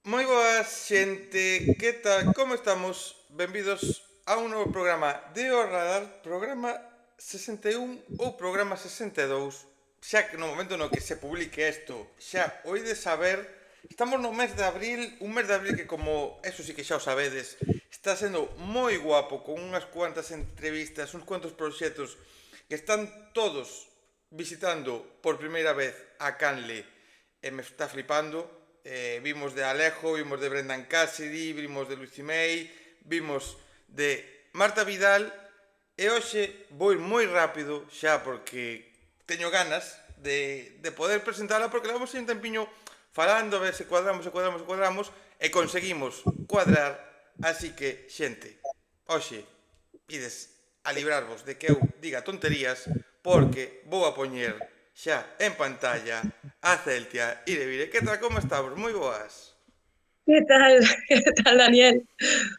Moi boas, xente, que tal? Como estamos? Benvidos a un novo programa de O Radar, programa 61 ou programa 62. Xa que no momento no que se publique isto, xa oides saber, estamos no mes de abril, un mes de abril que como, eso sí que xa o sabedes, está sendo moi guapo, con unhas cuantas entrevistas, uns cuantos proxectos que están todos visitando por primeira vez a Canle e me está flipando. Vimos de Alejo, vimos de Brendan Cassidy, vimos de Lucy May, vimos de Marta Vidal e hoxe vou ir moi rápido xa porque teño ganas de poder presentala porque levamos un tempiño falando a ver se cuadramos e conseguimos cuadrar, así que xente, hoxe ides a librarvos de que eu diga tonterías porque vou a poñer xa en pantalla a Celtia Irevire. Que tal, como estamos? Moi boas. Que tal? Que tal, Daniel?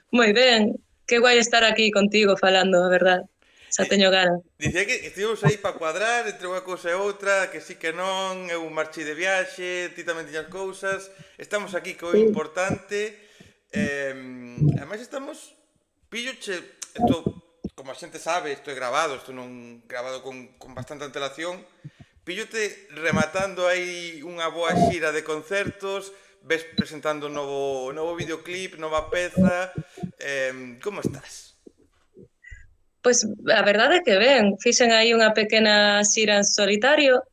Moi ben. Que guai estar aquí contigo falando, a verdad. Xa Di- teño ganas. Dicía que estivemos aí para cuadrar entre unha cousa e outra, que sí que non, eu marchei de viaxe, ti tamén tiñas cousas, estamos aquí co Sí. importante, ademais estamos, pilloche, isto, como a xente sabe, isto é grabado, isto non grabado con bastante antelación, pillote rematando aí unha boa xira de concertos, ves presentando novo videoclip, nova peza, como estás? Pois a verdade é que ben, fixen aí unha pequena xira en solitario,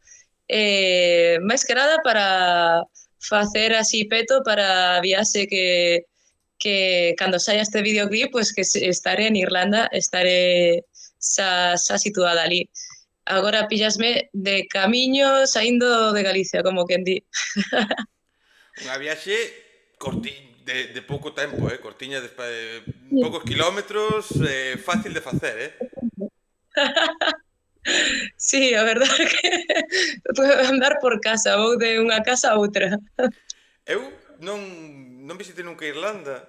máis que nada para facer así peto para a viaxe que cando saia este videoclip, pois que estaré en Irlanda, estaré xa situada ali. Agora píllasme de camiño saindo de Galicia, como quen di. Unha viaxe de pouco tempo, cortiña de poucos kilómetros, fácil de facer, Sí, a verdade é que puedo andar por casa, vou de unha casa a outra. Eu non, non visitei nunca Irlanda,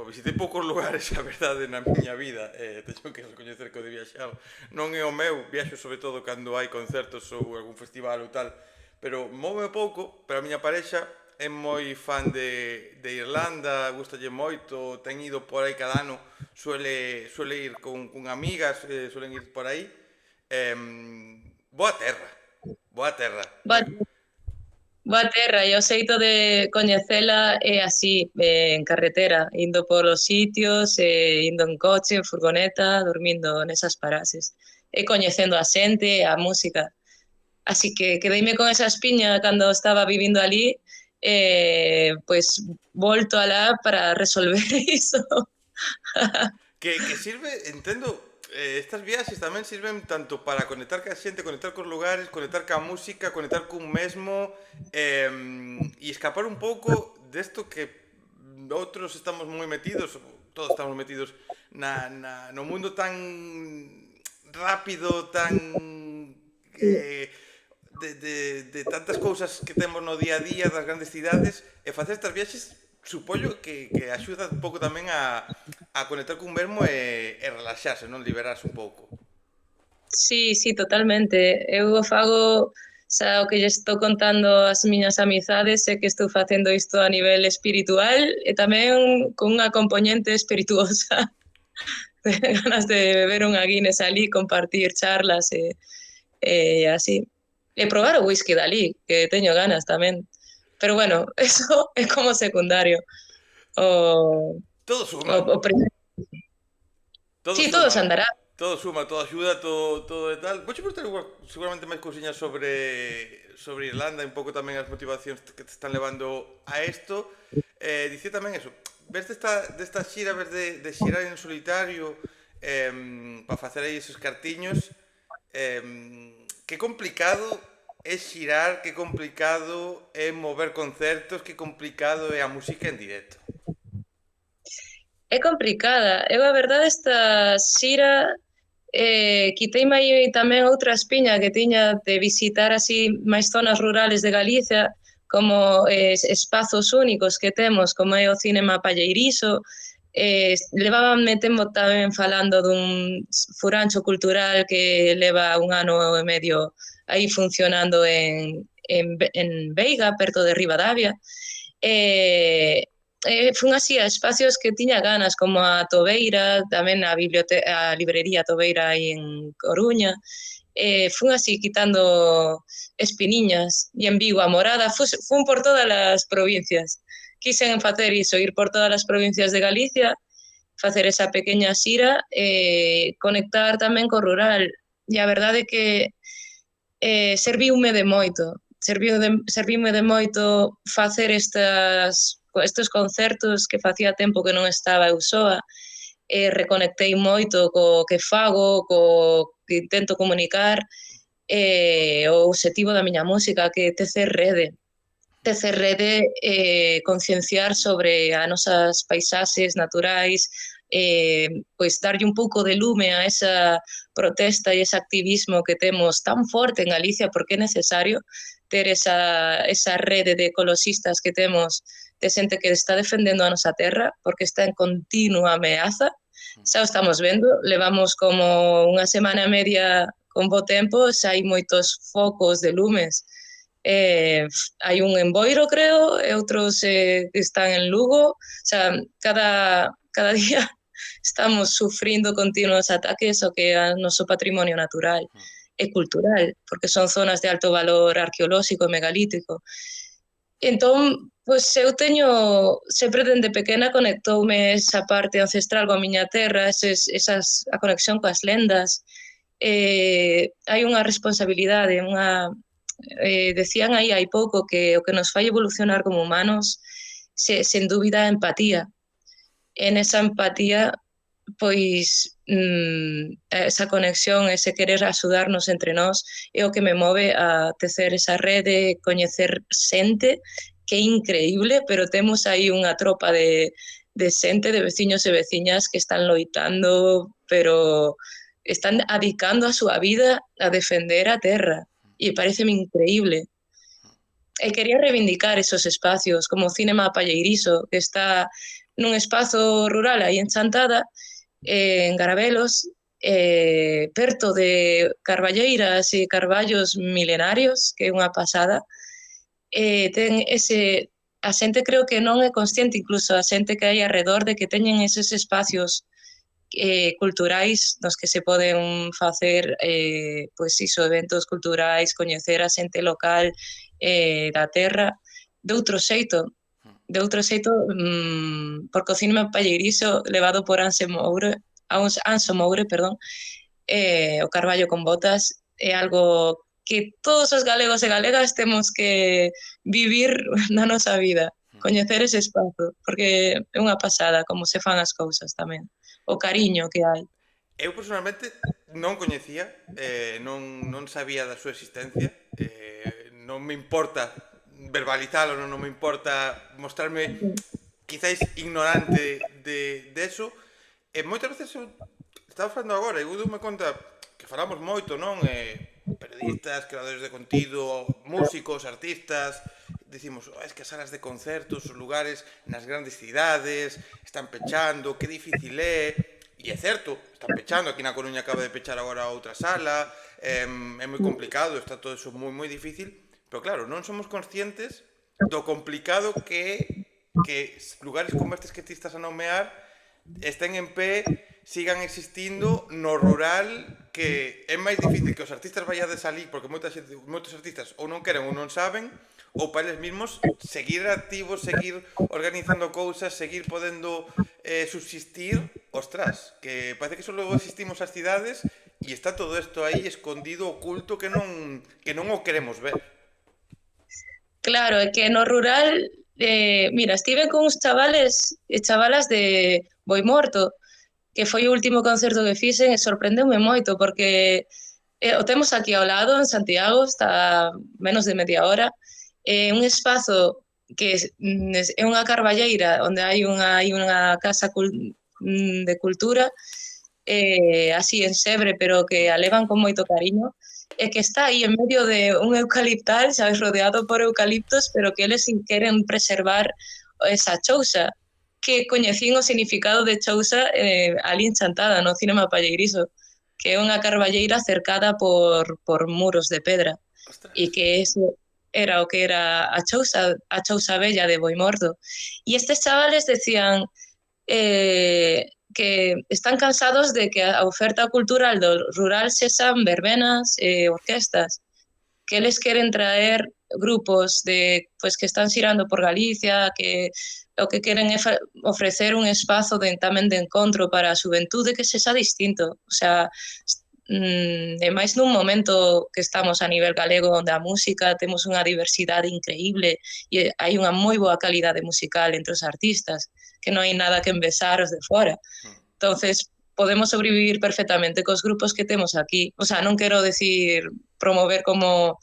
visitei poucos lugares, a verdade, na miña vida, teño que recoñecer que o de viaxar non é o meu, viaxo sobre todo cando hai concertos ou algún festival ou tal, pero move pouco, pero a miña parexa é moi fan de Irlanda, gustalle moito, ten ido por aí cada ano, suele ir con amigas, suelen ir por aí, boa terra, boa terra, Va, moi... va terra e o xeito de coñecela é así, en carretera, indo polos sitios, indo en coche, en furgoneta, dormindo nesas paraxes, e coñecendo a xente, a música. Así que quedeime con esa espiña cando estaba vivindo ali, pois volto alá para resolver iso. Que sirve, entendo, estas viaxes tamén sirven tanto para conectar ca xente, conectar cos lugares, conectar ca música, conectar cun mesmo, e escapar un pouco desto que outros estamos moi metidos, todos estamos metidos no mundo tan rápido, tan de tantas cousas que temos no día a día das grandes cidades, e facer estas viaxes supoño que axuda un pouco tamén a conectar cun mesmo e relaxarse, non liberarse un pouco. Sí, sí, totalmente. Eu o fago, xa o que lle estou contando ás miñas amizades, é que estou facendo isto a nivel espiritual e tamén con unha componente espirituosa. De ganas de beber unha Guinness ali, compartir charlas e así. E probar o whisky dali, que teño ganas tamén. Pero bueno, eso é como secundario. O, Todo o, suma, o primeiro. todo Sí, todo suma, se andará. todo suma, todo axuda, todo e tal. Vou preguntar seguramente máis cousiñas sobre Irlanda e un pouco tamén as motivacións que te están levando a isto. Dicía tamén eso, ves desta xira, ves de xirar en solitario para facer aí esos cartiños, que complicado é xirar, que complicado é mover concertos, que complicado é a música en directo. É complicada. Eu, a verdade, esta xira quiteime aí tamén outra espiña que tiña de visitar así máis zonas rurales de Galicia, como espazos únicos que temos, como é o cinema palleirizo. Levábanme tempo tamén falando dun furancho cultural que leva un ano e medio aí funcionando en Veiga, perto de Ribadavia. fun así a espacios que tiña ganas, como a Tobeira, tamén a librería Tobeira aí en Coruña. Fun así quitando espiniñas e en Vigo a Morada, fun por todas as provincias. Quisen facer iso, ir por todas as provincias de Galicia, facer esa pequeña xira, conectar tamén co rural. E a verdade é que serviume de moito. Serviume de moito facer estes concertos que facía tempo que non estaba eu soa, reconectei moito co que fago, co que intento comunicar, o obxectivo da miña música, que é tecer rede, concienciar sobre as nosas paisaxes naturais, pois darlle un pouco de lume a esa protesta e ese activismo que temos tan forte en Galicia, porque é necesario ter esa rede de ecoloxistas que temos, de xente que está defendendo a nosa terra, porque está en continua ameaza. Xa o estamos vendo, levamos como unha semana e media con bo tempo, xa hai moitos focos de lumes. Hai un en Boiro, creo, e outros que están en Lugo. O sea, cada día estamos sufrindo continuos ataques ao que é o noso patrimonio natural e cultural, porque son zonas de alto valor arqueolóxico e megalítico. Entón, pois eu teño, sempre dende pequena conectoume esa parte ancestral coa miña terra, a conexión coas lendas. Hai unha responsabilidade, decían aí hai pouco que o que nos fai evolucionar como humanos, sen dúbida, a empatía. E nesa empatía, pois, esa conexión, ese querer axudarnos entre nós, é o que me move a tecer esa rede, coñecer xente, que é increíble, pero temos aí unha tropa de xente, de veciños e veciñas que están loitando, pero están adicando a súa vida a defender a terra. E pareceme increíble. E quería reivindicar esos espacios, como o Cinema Palleiriso, que está nun espazo rural aí en Chantada, en Garabelos, perto de carballeiras e carballos milenarios, que é unha pasada. A xente creo que non é consciente, incluso a xente que hai alrededor, de que teñen eses espacios culturais nos que se poden facer pois iso, eventos culturais, coñecer a xente local da terra de outro xeito, porque o Cinema Palleiriso, levado por Anso Moure, o Carballo con botas, é algo que todos os galegos e galegas temos que vivir na nosa vida, coñecer ese espazo, porque é unha pasada como se fan as cousas tamén, o cariño que hai. Eu personalmente non coñecía, non sabía da súa existencia, non me importa verbalizalo, non me importa mostrarme quizáis ignorante de eso, e moitas veces eu estaba falando agora e eu dou-me conta que falamos moito, non? Periodistas, creadores de contido, músicos, artistas, dicimos, oh, es que as salas de concertos, os lugares nas grandes cidades están pechando, que difícil é. E é certo, están pechando, aquí na Coruña acaba de pechar agora outra sala, é moi complicado, está todo eso moi difícil, pero claro, non somos conscientes do complicado que lugares como estes que ti estás a nomear estén en pé, sigan existindo no rural, que é máis difícil que os artistas vaiades alí, porque moitos artistas ou non queren ou non saben, ou para eles mesmos seguir activos, seguir organizando cousas, seguir podendo subsistir. Ostras, que parece que só logo existimos as cidades e está todo isto aí escondido, oculto, que non o queremos ver. Claro, é que no rural, mira, estive con uns chavales e chavalas de Boimorto, que foi o último concerto que fixen e sorprendeume moito, porque o temos aquí ao lado, en Santiago, está a menos de media hora, un espazo que é unha carballeira onde hai unha casa de cultura, así en Sebre, pero que a levan con moito cariño, e que está aí en medio de un eucaliptal, sabes, rodeado por eucaliptos, pero que eles queren preservar esa chousa, que coñecín o significado de chousa ali en Chantada, no Cinema Palleiriso, que é unha carballeira cercada por muros de pedra, Ostras. e que era o que era a Chousa Bella de Boimorto. E estes chavales decían que están cansados de que a oferta cultural do rural sexan verbenas e orquestas, que eles queren traer grupos de pues que están xirando por Galicia, que o que queren é ofrecer un espazo tamén de encontro para a xuventude que sexa distinto. O sea, e máis nun momento que estamos a nivel galego onde a música temos unha diversidade increíble e hai unha moi boa calidade musical entre os artistas, que non hai nada que envesar os de fora. Entonces, podemos sobrevivir perfectamente cos grupos que temos aquí. O sea, non quero decir promover como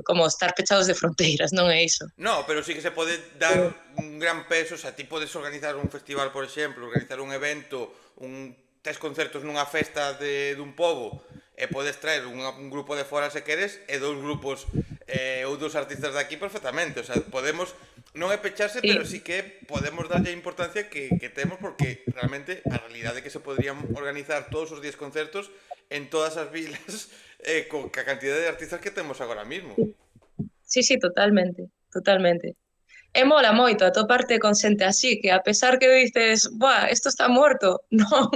como estar pechados de fronteiras, non é iso. No, pero sí que se pode dar un gran peso, o sea, ti podes organizar un festival, por exemplo, organizar un evento, tes concertos nunha festa dun pobo, e podes traer un grupo de fora se queres, e dous grupos ou dous artistas de aquí perfectamente, o sea, podemos, non é pecharse, Sí. pero sí que podemos darlle a importancia que temos, porque realmente a realidade é que se podrían organizar todos os días concertos en todas as vilas ca cantidad de artistas que temos agora mismo. Sí, sí, totalmente, totalmente. E mola moito atoparte con xente así, que a pesar que dices, buah, isto está morto, non,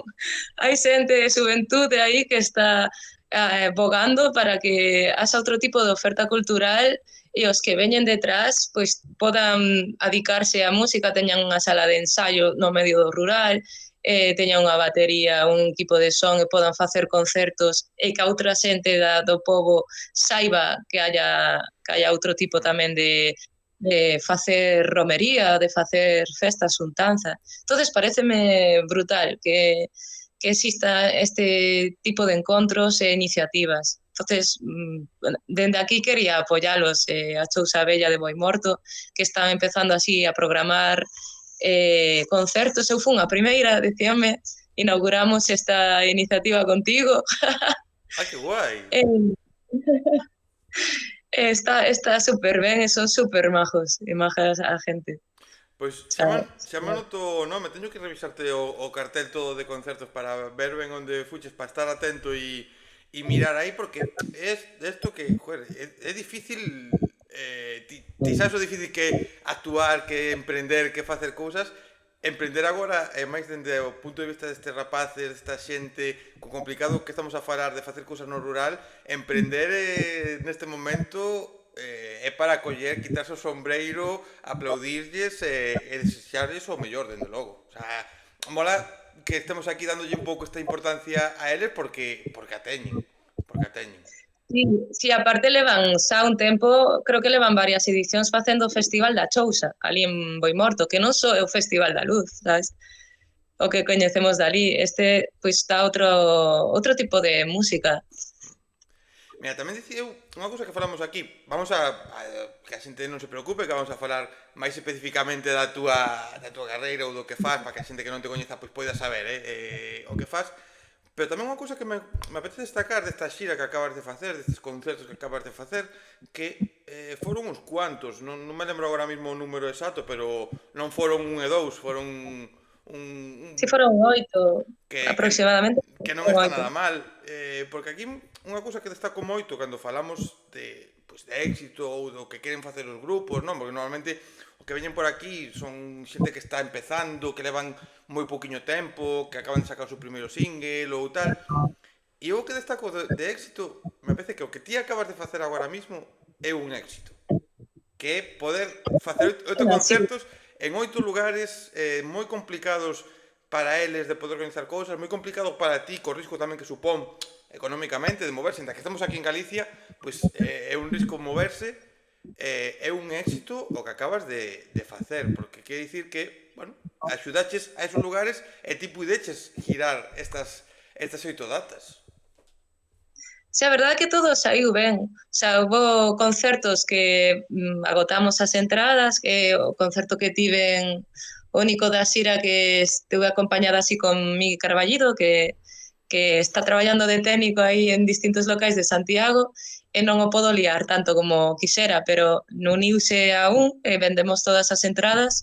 hai xente de xuventude aí que está bogando para que haxa outro tipo de oferta cultural e os que veñen detrás pois podan adicarse á música, teñan unha sala de ensaio no medio do rural, teñan unha batería, un equipo de son e podan facer concertos e que a outra xente do pobo saiba que haya outro tipo tamén de facer romería, de facer festas, xuntanza. Entonces, pareceme brutal que exista este tipo de encontros e iniciativas. Entonces, dende aquí quería apoyalos a Chousa Bella de Boimorto, que están empezando así a programar concertos. Eu fun a primeira, decíame, inauguramos esta iniciativa contigo. Ah, que guai! Está super ben e son super majos e majas a gente. Pois O sea, xa me anoto o nome, teño que revisarte o cartel todo de concertos para ver ben onde fuches, para estar atento e mirar aí, porque é isto que, joder, é difícil, ti sabes o difícil que é actuar, que emprender, que facer cousas. Emprender agora, é máis dende o punto de vista destes rapaces, desta xente, co complicado que estamos a falar de facer cousas no rural, emprender neste momento é para coller, quitarse o sombreiro, aplaudirlles e desexarlles o mellor, dende logo. O sea, mola que estemos aquí dándolle un pouco esta importancia a eles porque a teñen. Porque a teñen. sí, sí, aparte levan xa un tempo, creo que levan varias edicións facendo o Festival da Chousa, ali en Boimorto, que non só é o Festival da Luz, sabes? O que coñecemos dali, este pois está outro tipo de música. Mira, tamén dicía eu unha cousa que falamos aquí. Vamos que a xente non se preocupe, que vamos a falar máis especificamente da túa carreira ou do que faz, para que a xente que non te coñeza pois poida saber o que faz. Pero tamén unha cousa que me apetece destacar desta xira que acabas de facer, destes concertos que acabas de facer, que foron uns cuantos, non me lembro agora mesmo o número exacto, pero non foron un e dous, foron Si foron 8, que, que, aproximadamente. que non Foron está 8. nada mal, porque aquí unha cousa que destaco moito cando falamos de éxito ou do que queren facer os grupos, non? Porque normalmente o que veñen por aquí son xente que está empezando, que levan moi pouquiño tempo, que acaban de sacar o seu primeiro single ou tal. E o que destaco de éxito, me parece que o que ti acabas de facer agora mismo é un éxito. Que é poder facer 8 concertos en 8 lugares moi complicados para eles de poder organizar cousas, moi complicado para ti, co risco tamén que supón económicamente de moverse, ainda que estamos aquí en Galicia, pois é un risco moverse, é un éxito o que acabas de facer, porque quere dicir que, bueno, axudaches a esos lugares e ti puideches girar estas 8 datas. Si, a verdade é que todo saiu ben. O sea, hubo concertos que agotamos as entradas, que o concerto que tiven o único da xira que estuve acompañada así con Miguel Carballido, que está traballando de técnico aí en distintos locais de Santiago, e non o podo liar tanto como quixera, pero non uniuse a vendemos todas as entradas,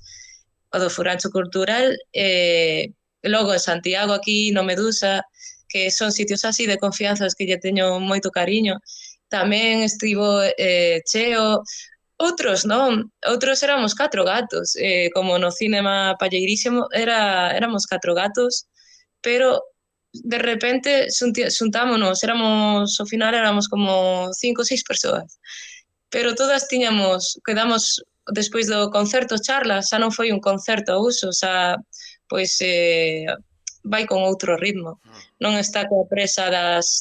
o do Furancho Cultural, e logo en Santiago, aquí no Medusa, que son sitios así de confianza que lle teño moito cariño, tamén estivo cheo. Outros non, outros éramos 4 gatos, como no cinema Palleirísimo, éramos 4 gatos, pero de repente xuntámonos, ao final éramos como 5 ou 6 persoas, pero todas quedamos despois do concerto charlas, xa non foi un concerto ao uso, xa pois vai con outro ritmo, non está coa presa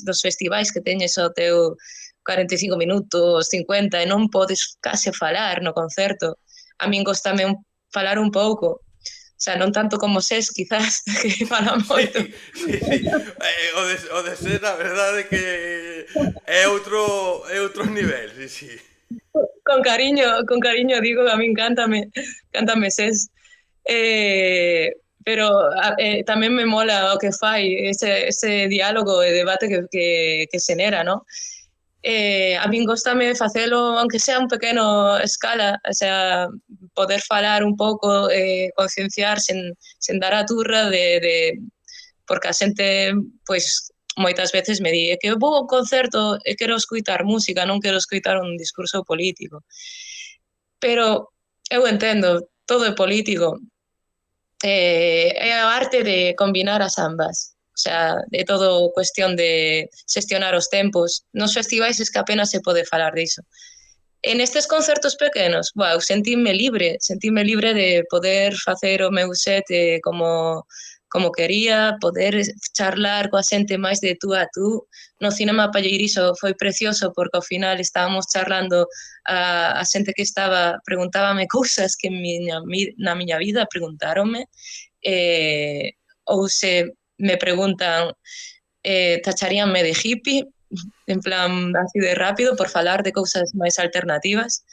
dos festivais que teñes o teu 45 minutos, 50, e non podes case falar no concerto. A min gostame falar un pouco, o sea, non tanto como SES, quizás, que fala moito. Sí, sí, sí. O de ser, a verdade que é outro nivel, sí, sí. Con cariño digo, a min cántame SES. Pero tamén me mola o que fai, ese diálogo e debate que xenera, ¿no? A min gostame facelo, aunque sea un pequeno escala, o sea, poder falar un pouco, concienciar sen dar a turra porque a xente, pois, moitas veces me di que eu vou a un concerto e quero escutar música, non quero escutar un discurso político. Pero eu entendo, todo é político, é a arte de combinar as ambas. O sea, é todo cuestión de xestionar os tempos. Nos festivais es que apenas se pode falar diso. En estes concertos pequenos, wow, sentíme libre de poder facer o meu set como quería, poder charlar coa xente máis de tú a tú. No cinema Palleirizo foi precioso porque ao final estábamos charlando a xente que estaba, preguntábame cousas que na miña vida preguntáronme, ou se me preguntan, tacharíanme de hippie, en plan así de rápido, por falar de cousas máis alternativas.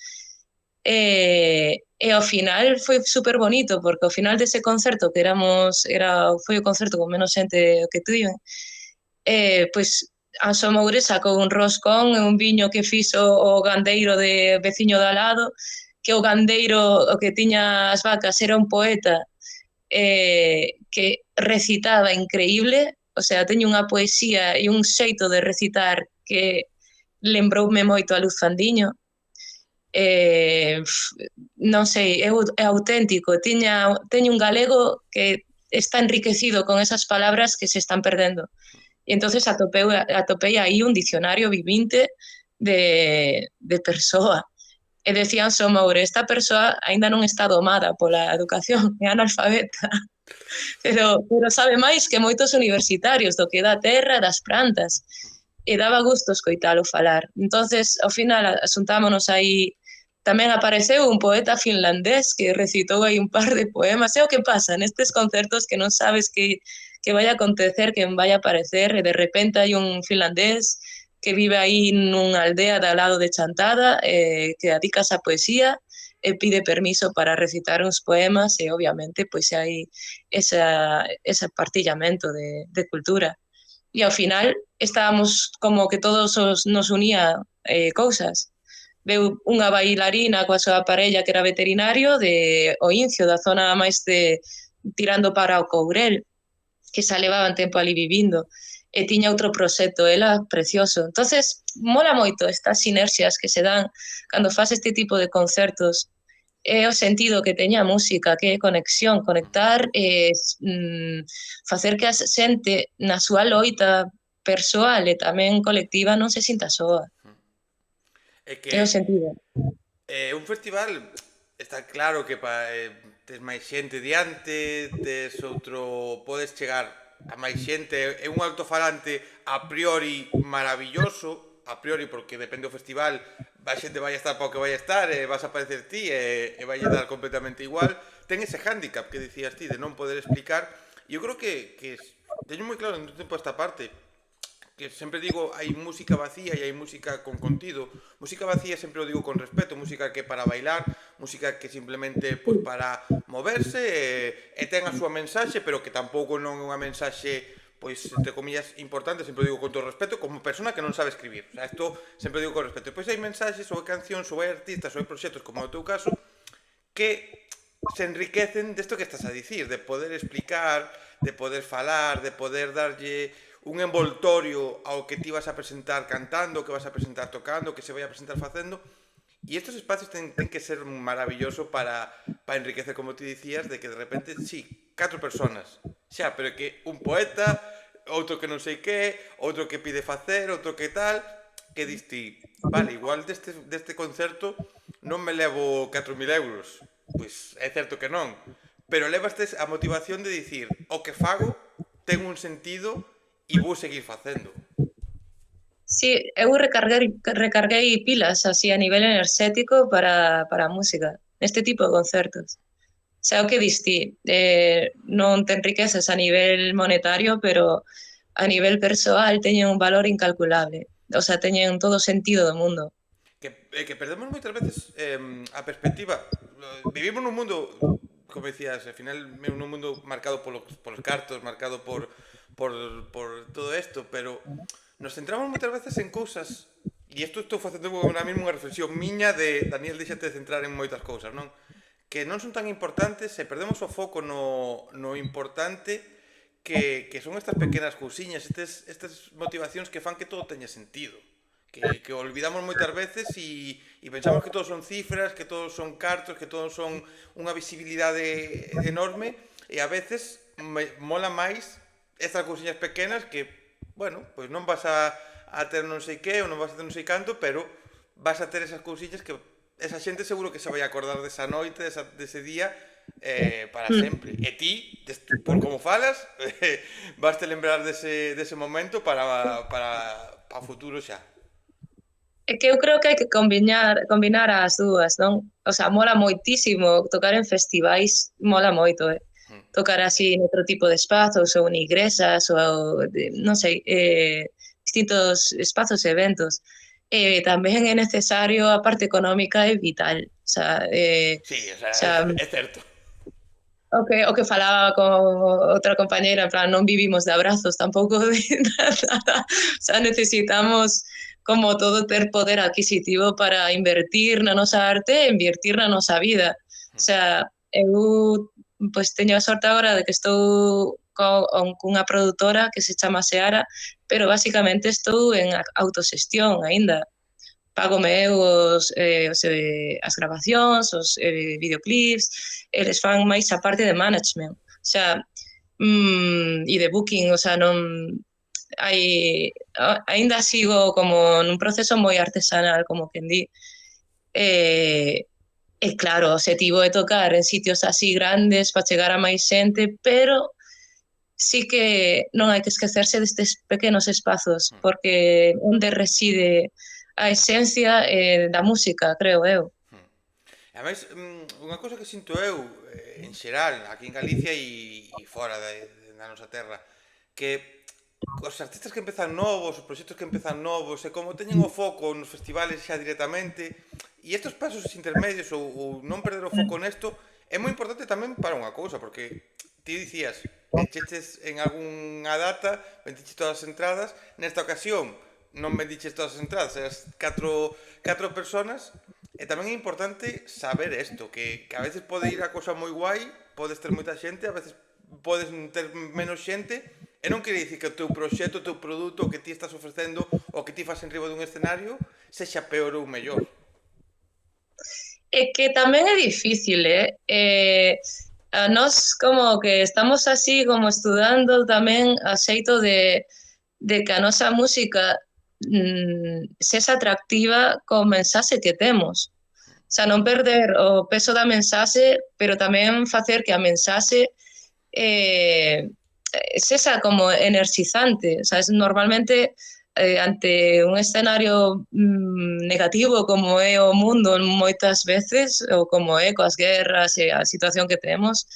E ao final foi super bonito, porque ao final dese concerto, que foi o concerto con menos xente que tuve, pois a Somoure sacou un roscón e un viño que fixo o gandeiro de veciño de al lado, que o gandeiro, o que tiña as vacas, era un poeta que recitaba increíble, o sea, teño unha poesía e un xeito de recitar que lembroume moito a Luz Fandiño. Non sei, é auténtico, teño un galego que está enriquecido con esas palabras que se están perdendo. E entonces atopei aí un dicionario vivinte de persoa. E decían Somoure, esta persoa aínda non está domada pola educación, é analfabeta, pero sabe máis que moitos universitarios do que da terra, das plantas, e daba gusto escoitalo falar. Entonces, ao final, asuntámonos aí. Tamén apareceu un poeta finlandés que recitou aí un par de poemas. É o que pasa nestes concertos que non sabes que vai a acontecer, que vai a aparecer, e de repente hai un finlandés que vive aí nunha aldea de al lado de Chantada, que dedica a poesía e pide permiso para recitar uns poemas e obviamente pois hai ese partillamento de cultura. E ao final estábamos como que todos nos unía cousas. Veu unha bailarina coa súa parella que era veterinario de Oincio, da zona máis tirando para o Courel, que xa levaban tempo ali vivindo, e tiña outro proxecto, ela precioso. Entonces, mola moito estas sinerxias que se dan cando faz este tipo de concertos, é o sentido que teña a música, que é conexión, conectar, facer que a xente na súa loita persoal e tamén colectiva non se sinta soa. É É o que sentido. un festival está claro que tes máis xente diante, tes outro, podes chegar a máis xente, é un altofalante a priori maravilloso, a priori porque depende do festival, a xente vai a estar para o que vai a estar, e vas a aparecer ti e vai a dar completamente igual. Ten ese hándicap que dicías ti de non poder explicar, e eu creo que teño moi claro en un tempo esta parte, que sempre digo, hai música vacía e hai música con contido. Música vacía sempre o digo con respeto, música que para bailar, música que simplemente pois para moverse e ten a súa mensaxe, pero que tampouco non é unha mensaxe pois, entre comillas, importante, sempre o digo con todo respeto, como persona que non sabe escribir. O sea, isto sempre o digo con respeto. Pois hai mensaxes, ou hai cancións, ou hai artistas, ou hai proxectos, como no teu caso, que se enriquecen desto que estás a dicir, de poder explicar, de poder falar, de poder darlle un envoltorio ao que ti vas a presentar cantando, que vas a presentar tocando, que se vai a presentar facendo. E estos espacios ten que ser maravilloso para enriquecer, como ti dicías, de que de repente, sí, 4 personas, xa, pero que un poeta, outro que non sei que, outro que pide facer, outro que tal, que diste, vale, igual deste concerto non me levo 4.000 euros. Pois é certo que non, pero levastes a motivación de dicir, o que fago ten un sentido e vou seguir facendo. Sí, eu recarguei pilas así a nivel enerxético para a música, neste tipo de concertos. O sea, o que diste, non te enriqueces a nivel monetario, pero a nivel persoal teñen un valor incalculable. O sea, teñen todo o sentido do mundo. Que perdemos moitas veces a perspectiva. Vivimos nun mundo, como decías, al final nun mundo marcado polos cartos, marcado por todo isto, pero nos centramos moitas veces en cousas, e isto estou facendo agora mesmo unha reflexión miña de Daniel, deixate de centrar en moitas cousas, non? Que non son tan importantes, se perdemos o foco no importante que son estas pequenas cousiñas, estas motivacións que fan que todo teña sentido. Que olvidamos moitas veces e pensamos que todos son cifras, que todos son cartos, que todos son unha visibilidade enorme, e a veces mola máis estas cousiñas pequenas que, bueno, pois non vas a ter non sei que ou non vas a ter non sei canto, pero vas a ter esas cousiñas que esa xente seguro que se vai acordar desa noite, dese día, para sempre. E ti, por como falas, vas te lembrar dese momento para o futuro xa. É que eu creo que hai que combinar as dúas, non? O sea, mola moitísimo tocar en festivais, mola moito, tocar así en outro tipo de espazos ou en igrexas ou, non sei, distintos espazos e eventos. Tamén é necesario a parte económica é vital. Sí, o sea, O sea, é certo. o que falaba con outra compañeira, en plan, non vivimos de abrazos tampouco de nada. O sea, necesitamos como todo ter poder adquisitivo para invertir na nosa arte e invertir na nosa vida. O sea, eu pois teño a sorte agora de que estou cunha produtora que se chama Seara, pero basicamente estou en autoxestión aínda. Págome eu as grabacións, os videoclips, eles fan máis a parte de management. O sea, e de booking, o sea, non hai aínda sigo como nun proceso moi artesanal, como quen di. E claro, o objetivo é tocar en sitios así grandes para chegar a máis xente, pero sí que non hai que esquecerse destes pequenos espazos, porque onde reside a esencia da música, creo eu. E ademais, unha cousa que sinto eu, en xeral, aquí en Galicia e fora da nosa terra, que os artistas que empezan novos, os proxectos que empezan novos, e como teñen o foco nos festivales xa directamente, e estes pasos intermedios ou non perder o foco nesto, é moi importante tamén para unha cousa, porque ti dicías, echeches en algunha data, vendiches todas as entradas, nesta ocasión non vendiches todas as entradas, eras catro personas, e tamén é importante saber isto, que a veces pode ir a cosa moi guai, podes ter moita xente, a veces podes ter menos xente, e non quere dicir que o teu proxecto, o teu produto, o que ti estás ofrecendo, o que ti fas en riba dun escenario, sexa peor ou mellor. É que tamén é difícil, a nós como que estamos así como estudando tamén a xeito de que a nosa música sexa atractiva co mensaxe que temos. O sea, non perder o peso da mensaxe, pero tamén facer que a mensaxe sexa como energizante. O sea, normalmente ante un escenario negativo como é o mundo moitas veces, ou como é coas guerras e a situación que temos,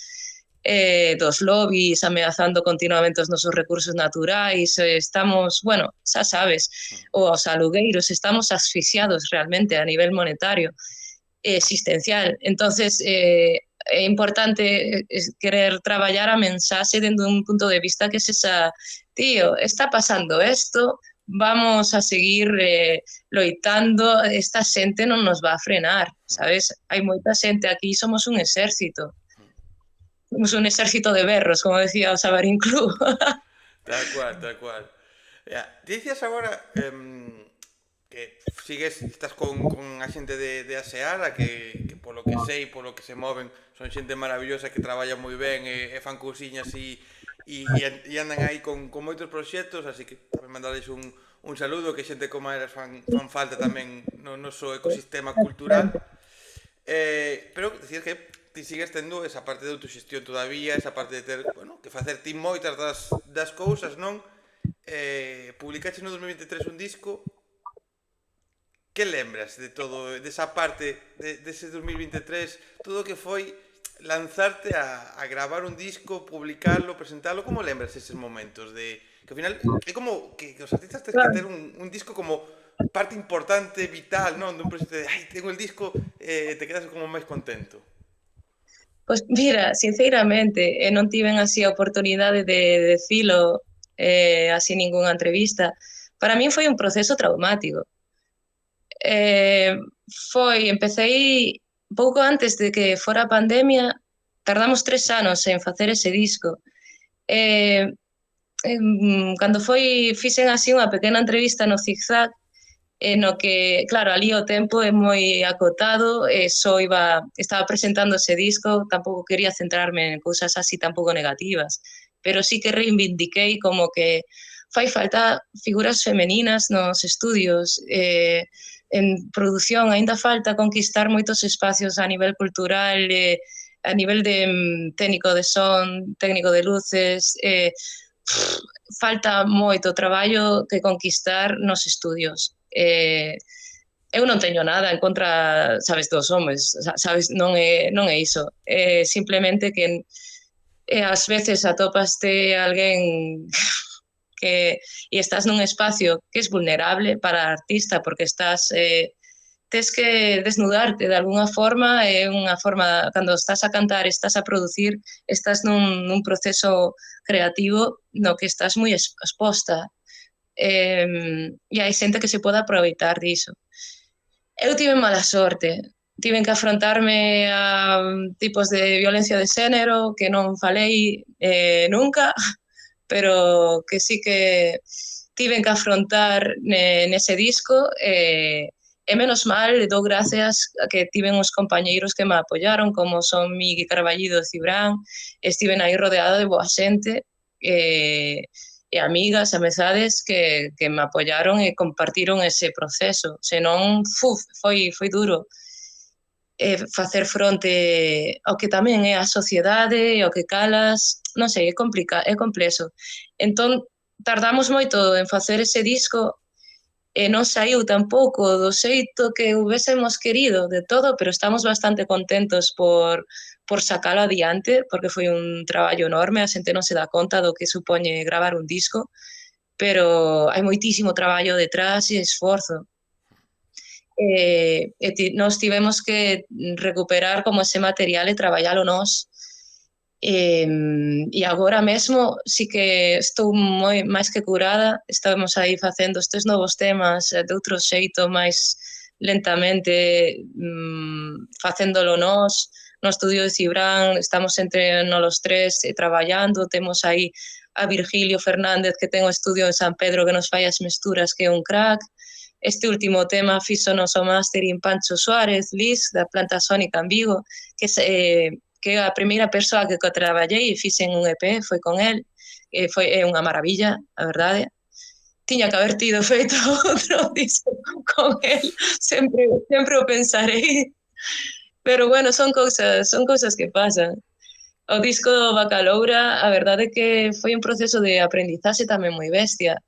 dos lobbies ameazando continuamente os nosos recursos naturais, estamos, bueno, xa sabes, os alugueiros, estamos asfixiados realmente a nivel monetario, existencial. Entonces, é importante querer traballar a mensaxe dentro dun punto de vista que sexa, tío, está pasando isto, vamos a seguir loitando, esta xente non nos va a frenar, sabes? Hai moita xente aquí, somos un exército. Somos un exército de berros, como decía o Sabarín Club. Tal cual, tal cual. Dicías agora que estás con a xente de Aseara que polo que sei, polo que se moven son xente maravillosa que traballa moi ben e fan cousiñas e andan aí con moitos proxectos, así que tamén mandarles un saludo, que xente como eras fan falta tamén no noso ecosistema cultural. Pero decir que ti sigues tendo esa parte de autoxestión todavía, esa parte de ter, bueno, que facer ti moitas das cousas, non? Publicaste no 2023 un disco. Que lembras de todo, desa parte dese 2023, todo o que foi lanzarte a gravar un disco, publicarlo, presentalo? Como lembras eses momentos de que ao final é como que os artistas tens que Claro. ter un disco como parte importante, vital, non? Dun proxecto de, ai, tengo el disco, te quedas como máis contento. Pois mira, sinceramente, non tiven así a oportunidade de decilo así ningunha entrevista. Para min foi un proceso traumático. Eh, empecé pouco antes de que fora a pandemia, tardamos 3 anos en facer ese disco. Eh, Cando fixen así unha pequena entrevista no Zigzag, no que, claro, ali o tempo é moi acotado, estaba presentando ese disco, tampouco quería centrarme en cousas así tampouco negativas, pero sí que reivindiquei como que fai falta figuras femeninas nos estudios, en produción aínda falta conquistar moitos espacios a nivel cultural, a nivel de técnico de son, técnico de luces, falta moito traballo que conquistar nos estudios. Eu non teño nada en contra, sabes, dos homes, sabes, non é iso. Simplemente que ás veces atopaste alguén que e estás nun espacio que é vulnerable para a artista porque tes que desnudarte de alguna forma, é unha forma, cando estás a cantar, estás a producir, estás nun proceso creativo no que estás moi exposta, e hai xente que se pode aproveitar diso. Eu tive mala sorte, tiven que afrontarme a tipos de violencia de xénero que non falei nunca, pero que sí que tiven que afrontar nese disco, e menos mal, dou gracias a que tiven uns compañeiros que me apoyaron, como son Migui Carballido e Cibrán, estiven aí rodeada de boa xente, e amigas, amizades que me apoyaron e compartiron ese proceso. Senón, foi duro facer fronte ao que tamén é a sociedade, ao que calas, non sei, é complexo. Entón, tardamos moito en facer ese disco e non saiu tampouco do xeito que hubiésemos querido de todo, pero estamos bastante contentos por sacalo adiante, porque foi un traballo enorme, a xente non se dá conta do que supoñe gravar un disco, pero hai moitísimo traballo detrás e esforzo. Nós tivemos que recuperar como ese material e traballalo nós. E agora mesmo sí que estou máis que curada, estamos aí facendo estes novos temas de outro xeito, máis lentamente, facéndolo nós, no estudio de Cibrán, estamos entre nos tres traballando, temos aí a Virgilio Fernández que ten o estudio en San Pedro que nos fai as mesturas, que é un crack. Este último tema fixonos o mastering Pancho Suárez, Liz, da Planta Sónica en Vigo, que é a primeira persoa que traballei e fixen un EP, foi con el, é unha maravilla, a verdade. Tiña que haber tido feito outro disco con el, sempre o pensarei. Pero bueno, son cousas que pasan. O disco do Bacaloura, a verdade é que foi un proceso de aprendizaxe tamén moi bestia.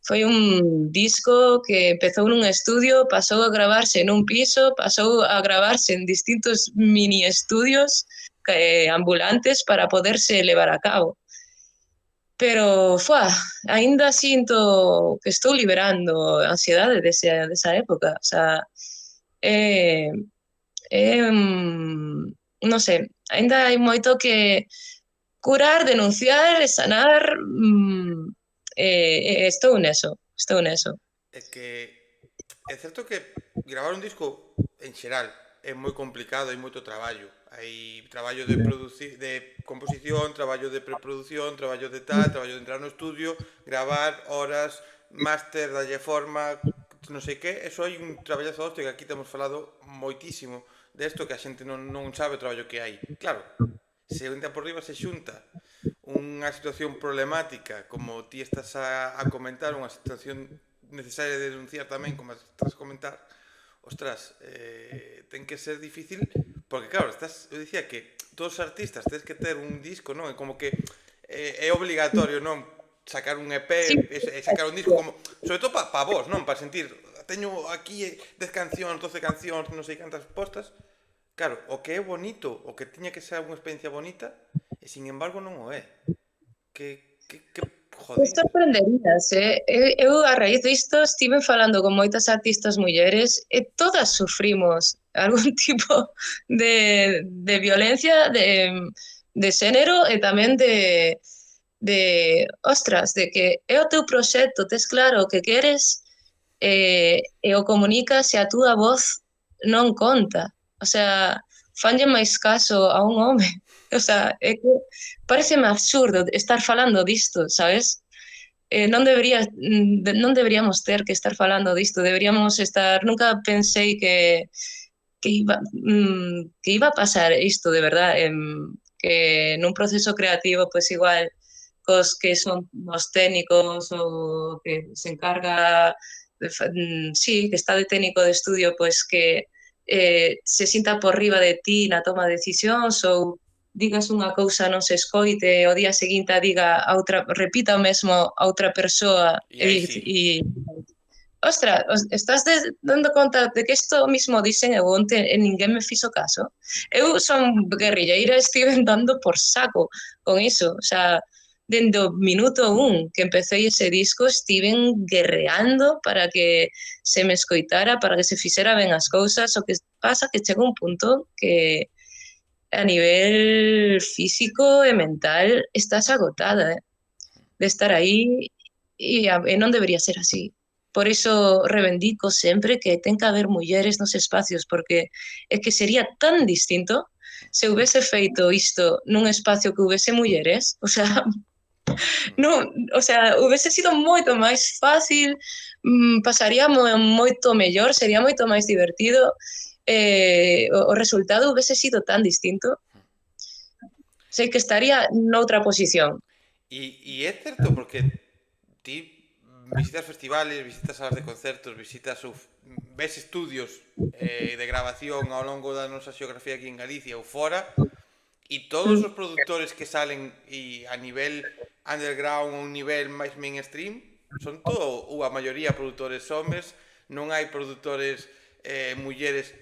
Foi un disco que empezou nun estudio, pasou a gravarse nun piso, pasou a gravarse en distintos mini estudios ambulantes para poderse levar a cabo. Pero, aínda sinto que estou liberando a ansiedade desa época. O sea, non sei, aínda hai moito que curar, denunciar e sanar, estou neso. É que é certo que gravar un disco en xeral é moi complicado, hai moito traballo. hai traballo de composición, traballo de preproducción, traballo de tal, traballo de entrar no estudio, gravar horas, máster, dalle forma, non sei que, eso hai un traballazo hostia que aquí temos falado moitísimo desto que a xente non sabe o traballo que hai. Claro, se entra por riba se xunta unha situación problemática como ti estás a comentar, unha situación necesaria de denunciar tamén como estás a comentar, ostras, ten que ser difícil porque claro, eu dicía que todos os artistas tens que ter un disco, non? É como que é obligatorio, non? Sacar un Sí, EP e sacar un disco como, sobre todo para vos, non? Para sentir, teño aquí 10 cancións, 12 cancións, non sei cantas postas. Claro, o que é bonito, o que tiña que ser unha experiencia bonita, e sin embargo non o é. Que te jodido. sorprenderías, eh? Eu, a raíz disto, estive falando con moitas artistas mulleres e todas sufrimos algún tipo de violencia de xénero e tamén ostras, de que é o teu proxecto, tes claro o que queres e o comunicas e a túa voz non conta. O sea, fanlle máis caso a un home. O sea, é que pareceme absurdo estar falando disto, sabes? Non deberíamos ter que estar falando disto, deberíamos estar, nunca pensei que iba a pasar isto de verdad, que nun proceso creativo, pues igual, cos que son os técnicos ou que se encarga, sí, que está de técnico de estudio, pues que se sinta por riba de ti na toma de decisións ou digas unha cousa non se escoite, o día seguinte a diga a outra, repita o mesmo a outra persoa E aí sí. e ostras, estás dando conta de que isto mismo dicen e onte e ninguén me fixo caso. Eu son guerrilleira e estive dando por saco con iso, o sea, dende o minuto que empecé ese disco estiven guerreando para que se me escoitara, para que se fixera ben as cousas, o que pasa que chega un punto que a nivel físico e mental estás agotada, de estar aí e non debería ser así. Por iso reivindico sempre que ten que haber mulleres nos espacios, porque é que sería tan distinto se houvese feito isto nun espacio que houvese mulleres, o sea, non, o sea, houvese sido moito máis fácil, pasaríamos moito mellor, sería moito máis divertido, o resultado houvese sido tan distinto. Sei que estaría noutra posición. E é certo porque ti visitas festivales, visitas salas de concertos, visitas ves estudios de grabación ao longo da nosa xeografía aquí en Galicia ou fora, e todos os produtores que salen e a nivel underground ou un nivel máis mainstream son todo, ou a maioría produtores homes, non hai produtores mulleres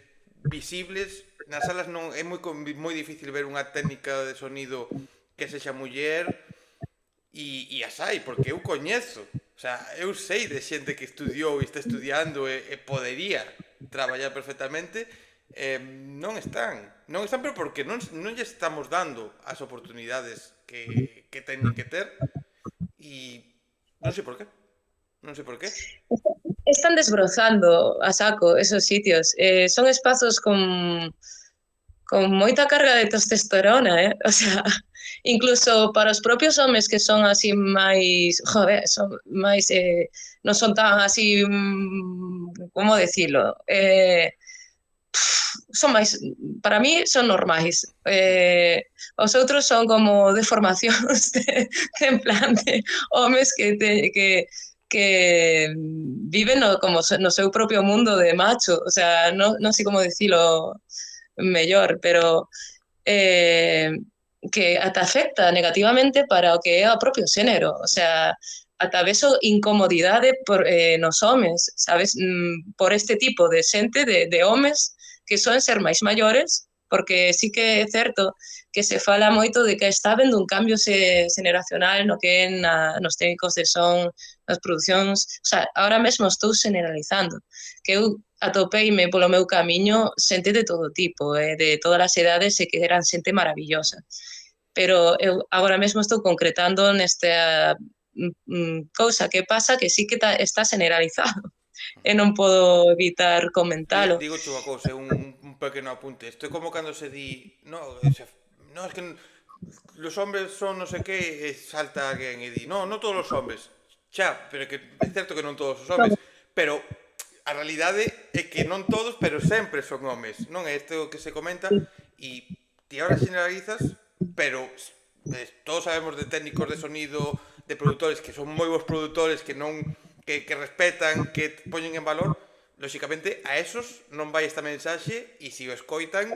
visibles. Nas salas non é moi difícil ver unha técnica de sonido que sexa muller, e as hai, porque eu coñezo. O sea, eu sei de xente que estudiou e está estudiando e podería traballar perfectamente, non están. Non están, pero porque non lle estamos dando as oportunidades que teñen que ter, e non sei por qué. Non sei por qué. Están desbrozando a saco esos sitios. Son espazos con moita carga de testosterona, O sea, incluso para os propios homes que son así máis, joder, son máis, non son tan así, como decirlo, son máis, para mí son normais. Os outros son como deformacións en plan de homes que viven como no seu propio mundo de macho, o sea, non sei como decirlo mellor, pero que ata afecta negativamente para o que é o propio xénero, o sea, ata veso incomodidade nos homes, sabes, por este tipo de xente, de homes que son ser máis maiores, porque sí que é certo que se fala moito de que está habendo un cambio xeneracional no que é nos técnicos de son, nas producións, o sea, ahora mesmo estou generalizando, que eu atopeime polo meu camiño xente de todo tipo, de todas as edades e que eran xente maravillosa. Pero eu agora mesmo estou concretando nesta cousa que pasa que sí que está generalizado e non podo evitar comentalo. Digo unha cousa, un pequeno apunte. Isto é como cando se di, no, no, es que los hombres son no sé qué, e salta alguén e di, no, non todos os hombres. Xa, pero que é certo que non todos os hombres, pero a realidade é que non todos, pero sempre son homes. Non é isto que se comenta e ti ahora generalizas, pero todos sabemos de técnicos de sonido, de produtores que son moi bons produtores, que non que respetan, que poñen en valor, lóxicamente a esos non vai esta mensaxe e se o escoitan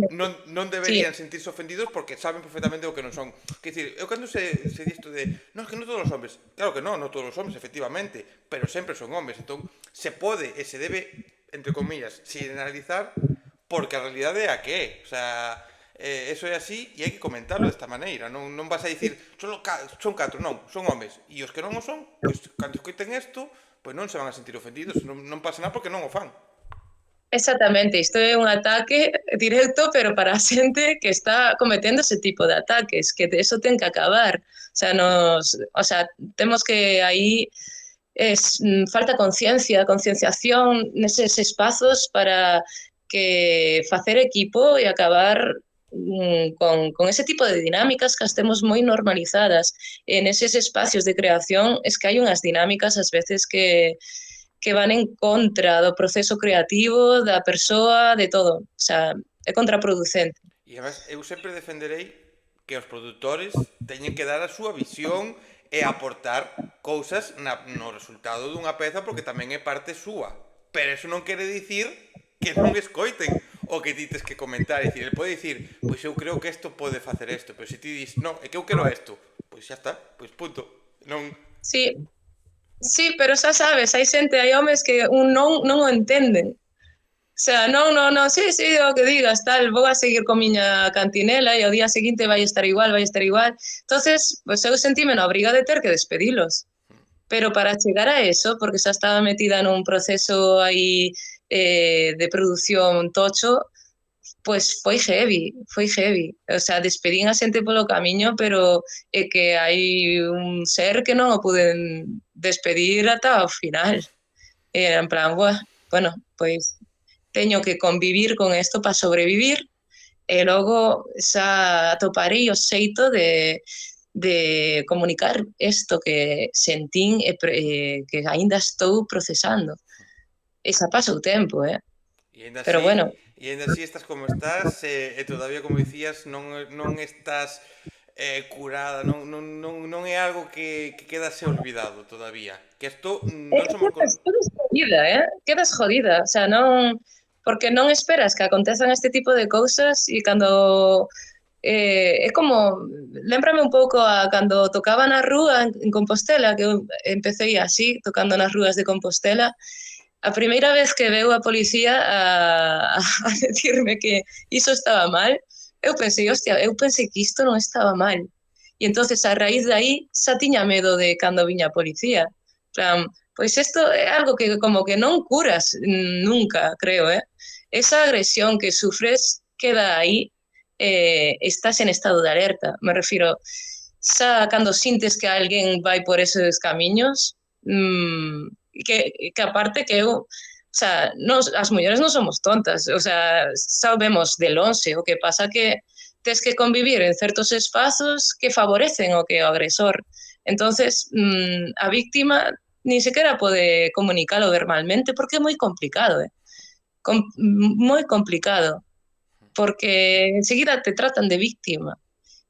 non Sí, deberían sentirse ofendidos porque saben perfectamente o que non son. Quer dicir, eu cando se di isto de non, es que non todos os hombres, claro que non, non todos os hombres, efectivamente, pero sempre son hombres, entón se pode e se debe, entre comillas, generalizar porque a realidade é a que é, o sea, eso é así e hai que comentarlo desta maneira, non vas a dicir son catro, non, son homes e os que non o son, pois cando escoiten isto, pois non se van a sentir ofendidos, non pasa nada porque non o fan. exactamente. Isto é un ataque directo, pero para a xente que está cometendo ese tipo de ataques, que eso ten que acabar. O sea, temos que aí falta concienciación neses espazos para que facer equipo e acabar con ese tipo de dinámicas que as temos moi normalizadas. En eses espacios de creación es que hai unhas dinámicas ás veces que van en contra do proceso creativo, da persoa, de todo. O sea, é contraproducente. E además, eu sempre defenderei que os produtores teñen que dar a súa visión e aportar cousas no resultado dunha peza porque tamén é parte súa. Pero eso non quere dicir que non escoiten o que ti tes que comentar. É dicir, ele pode dicir, pois eu creo que isto pode facer isto, pero se ti dis, non, é que eu quero isto, pois xa está, pois punto. Non, Sí, sí, pero xa sabes, hai xente, hai homes que non o entenden. O sea, sí, sí, o que digas, tal, vou a seguir con miña cantinela e ao día seguinte vai estar igual, vai estar igual. Entonces, pues eu sentime na obriga de ter que despedilos. Pero para chegar a eso, porque xa estaba metida nun proceso aí de produción tocho, pues foi heavy, foi heavy. O sea, despedín a xente polo camiño, pero é que hai un ser que non o puden despedir ata o final. E era en plan, bueno, pois teño que convivir con isto para sobrevivir e logo xa atoparei o xeito de comunicar isto que sentín e que aínda estou procesando. E xa pasou tempo, Pero bueno, e ainda así estás como estás e todavía, como dicías, non estás curada, non é algo que quedase olvidado todavía. Que isto non somos... quedas jodida, Quedas jodida, o sea, non porque non esperas que acontezan este tipo de cousas e cando é como, lembrame un pouco a cando tocaba na rúa en Compostela, que eu empecé así, tocando nas rúas de Compostela, a primeira vez que veu a policía a decirme que iso estaba mal, eu pensei, hostia, eu pensei que isto non estaba mal. E entonces a raíz de aí xa tiña medo de cando viña a policía. Plan, pois isto é algo que como que non curas nunca, creo, Esa agresión que sufres queda aí, estás en estado de alerta. Me refiro, xa cando sintes que alguén vai por esos camiños, que aparte que eu, o sea, as mulleres non somos tontas, o sea, sabemos del 11, o que pasa que tes que convivir en certos espazos que favorecen o que o agresor. Entonces, a víctima ni sequera pode comunicalo verbalmente porque é moi complicado, moi complicado, porque enseguida te tratan de víctima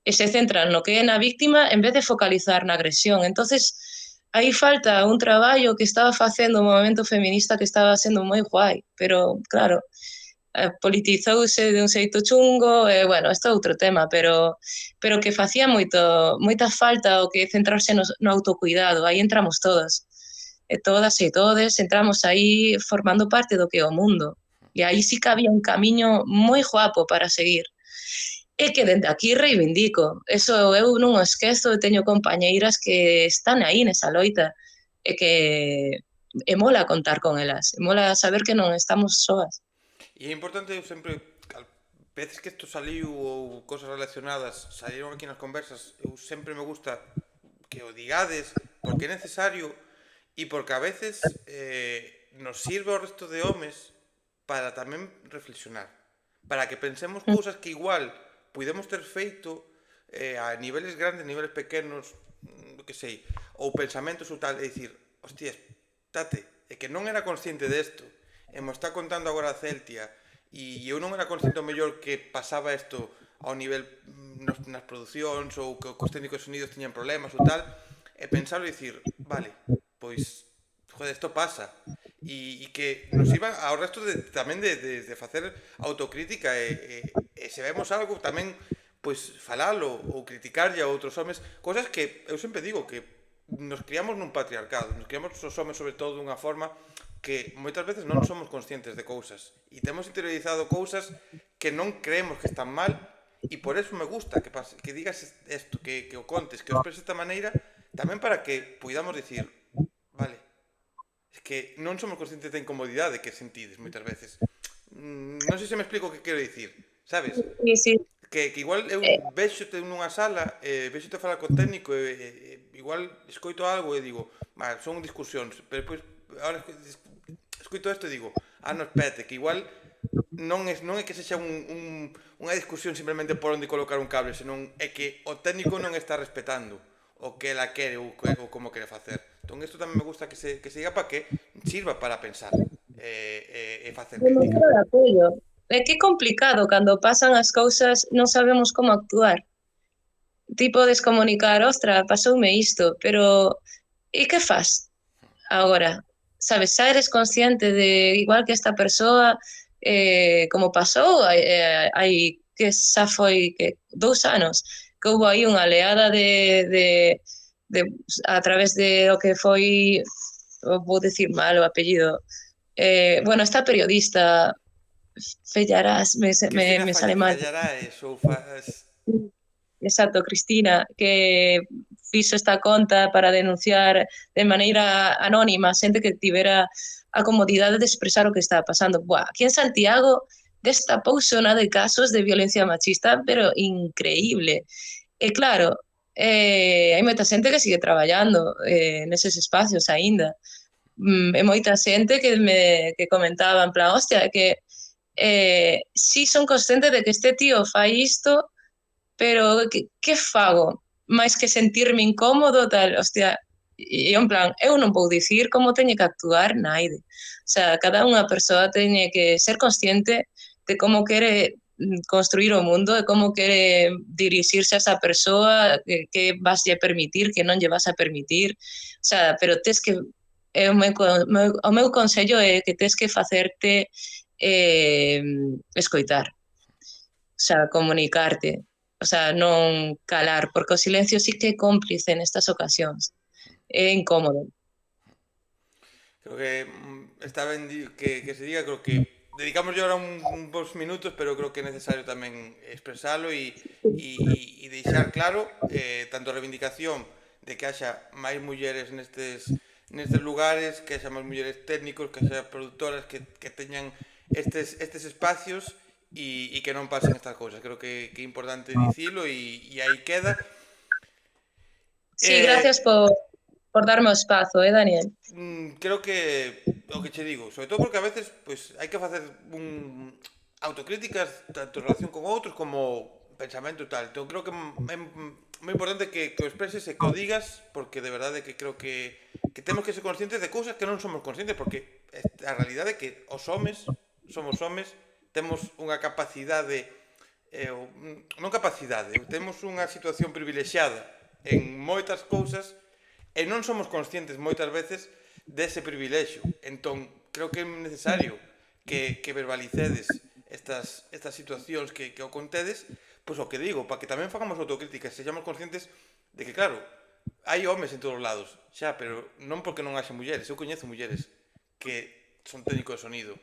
e se centran no que é na víctima en vez de focalizar na agresión. Entonces, aí falta un traballo que estaba facendo o movimento feminista que estaba sendo moi guai, pero claro, politizouse de un xeito chungo, e bueno, isto é outro tema, pero que facía moita falta o que centrarse no autocuidado, aí entramos todas, e todes, entramos aí formando parte do que é o mundo, e aí sí que había un camiño moi guapo para seguir. E que dende aquí reivindico, eso eu non o esquezo, teño compañeiras que están aí nesa loita, e que e mola contar con elas, e mola saber que non estamos soas. E é importante, eu sempre, veces que isto saliu ou cosas relacionadas salieron aquí nas conversas, eu sempre me gusta que o digades porque é necesario e porque a veces nos sirve ao resto de homes para tamén reflexionar. para que pensemos cousas que igual pudemos ter feito a niveles grandes, niveles pequenos, que sei, ou pensamentos ou tal, e dicir, hostias, tate, é que non era consciente desto, e mo está contando agora a Celtia, e eu non era consciente o mellor que pasaba isto ao nivel nas producións ou que os técnicos de sonidos tiñan problemas ou tal, e pensarlo e dicir, vale, pois, joder, isto pasa, e que nos iba ao resto tamén de facer autocrítica e se vemos algo tamén pois falalo ou criticarlle a outros homes, cosas que eu sempre digo que nos criamos nun patriarcado, nos criamos os homes sobre todo dunha forma que moitas veces non somos conscientes de cousas e temos interiorizado cousas que non creemos que están mal e por eso me gusta que digas isto, que o contes, que o expreses desta maneira tamén para que poidamos dicir vale, es que non somos conscientes da incomodidade que sentides moitas veces. Non sei se me explico o que quero dicir, sabes? Sí, sí. Que igual eu véxote nunha sala, véxote falar co técnico igual escoito algo e digo, son discusións, pero depois ahora escoito isto e digo, non, espérate, que igual non é que sexa unha discusión simplemente por onde colocar un cable, senón é que o técnico non está respetando o que ela quere ou como quere facer. Entón isto tamén me gusta que se diga para que sirva para pensar e facer Eu crítica. moito de apoio. É que é complicado cando pasan as cousas, non sabemos como actuar. Ti podes comunicar, ostra, pasoume isto, pero e que faz agora? Sabes, xa eres consciente de igual que esta persoa como pasou hai que xa foi que 2 anos que houve aí unha oleada de a través de o que foi vou decir mal o apellido bueno, esta periodista Fellarás, Cristina me sale mal. Fallaraes ou Exacto, Cristina, que fixo esta conta para denunciar de maneira anónima xente que tivera a comodidade de expresar o que estaba pasando. Buah, aquí en Santiago destapouse unha de casos de violencia machista, pero increíble. E claro, hai moita xente que sigue traballando neses espacios aínda. E moita xente que comentaba en plan, hostia, que si son consciente de que este tío fai isto, pero que fago? Máis que sentirme incómodo, tal, hostia, e en plan, eu non vou dicir como teñe que actuar naide. O sea, cada unha persoa teñe que ser consciente de como quere construir o mundo, de como quere dirixirse a esa persoa, que vas a permitir, que non lle vas a permitir. O sea, pero tes que o meu consello é que tes que facerte escoitar. O sea, comunicarte. O sea, non calar, porque o silencio sí que é cómplice nestas ocasións. É incómodo. Creo que está ben que se diga, creo que dedicamos ahora bons minutos, pero creo que é necesario tamén expresalo e deixar claro tanto a reivindicación de que haxa máis mulleres nestes lugares, que haxa máis mulleres técnicos, que haxa productoras que teñan estes espacios e que non pasen estas cousas. Creo que é importante dicilo e aí queda. Sí, gracias por darme o espazo, Daniel? Creo que o que che digo, sobre todo porque a veces pois hai que facer autocríticas tanto en relación con outros como pensamento e tal. Entón creo que é moi importante que o expreses e que o digas porque de verdade que creo que temos que ser conscientes de cousas que non somos conscientes porque a realidade é que os homes somos homes, temos unha capacidade non capacidade, temos unha situación privilexiada en moitas cousas e non somos conscientes moitas veces dese privilexio. Entón, creo que é necesario que verbalicedes estas situacións que o contedes, pois o que digo, para que tamén fagamos autocríticas, sexamos conscientes de que, claro, hai homes en todos os lados, xa, pero non porque non haxe mulleres, eu coñezo mulleres que son técnicos de sonido,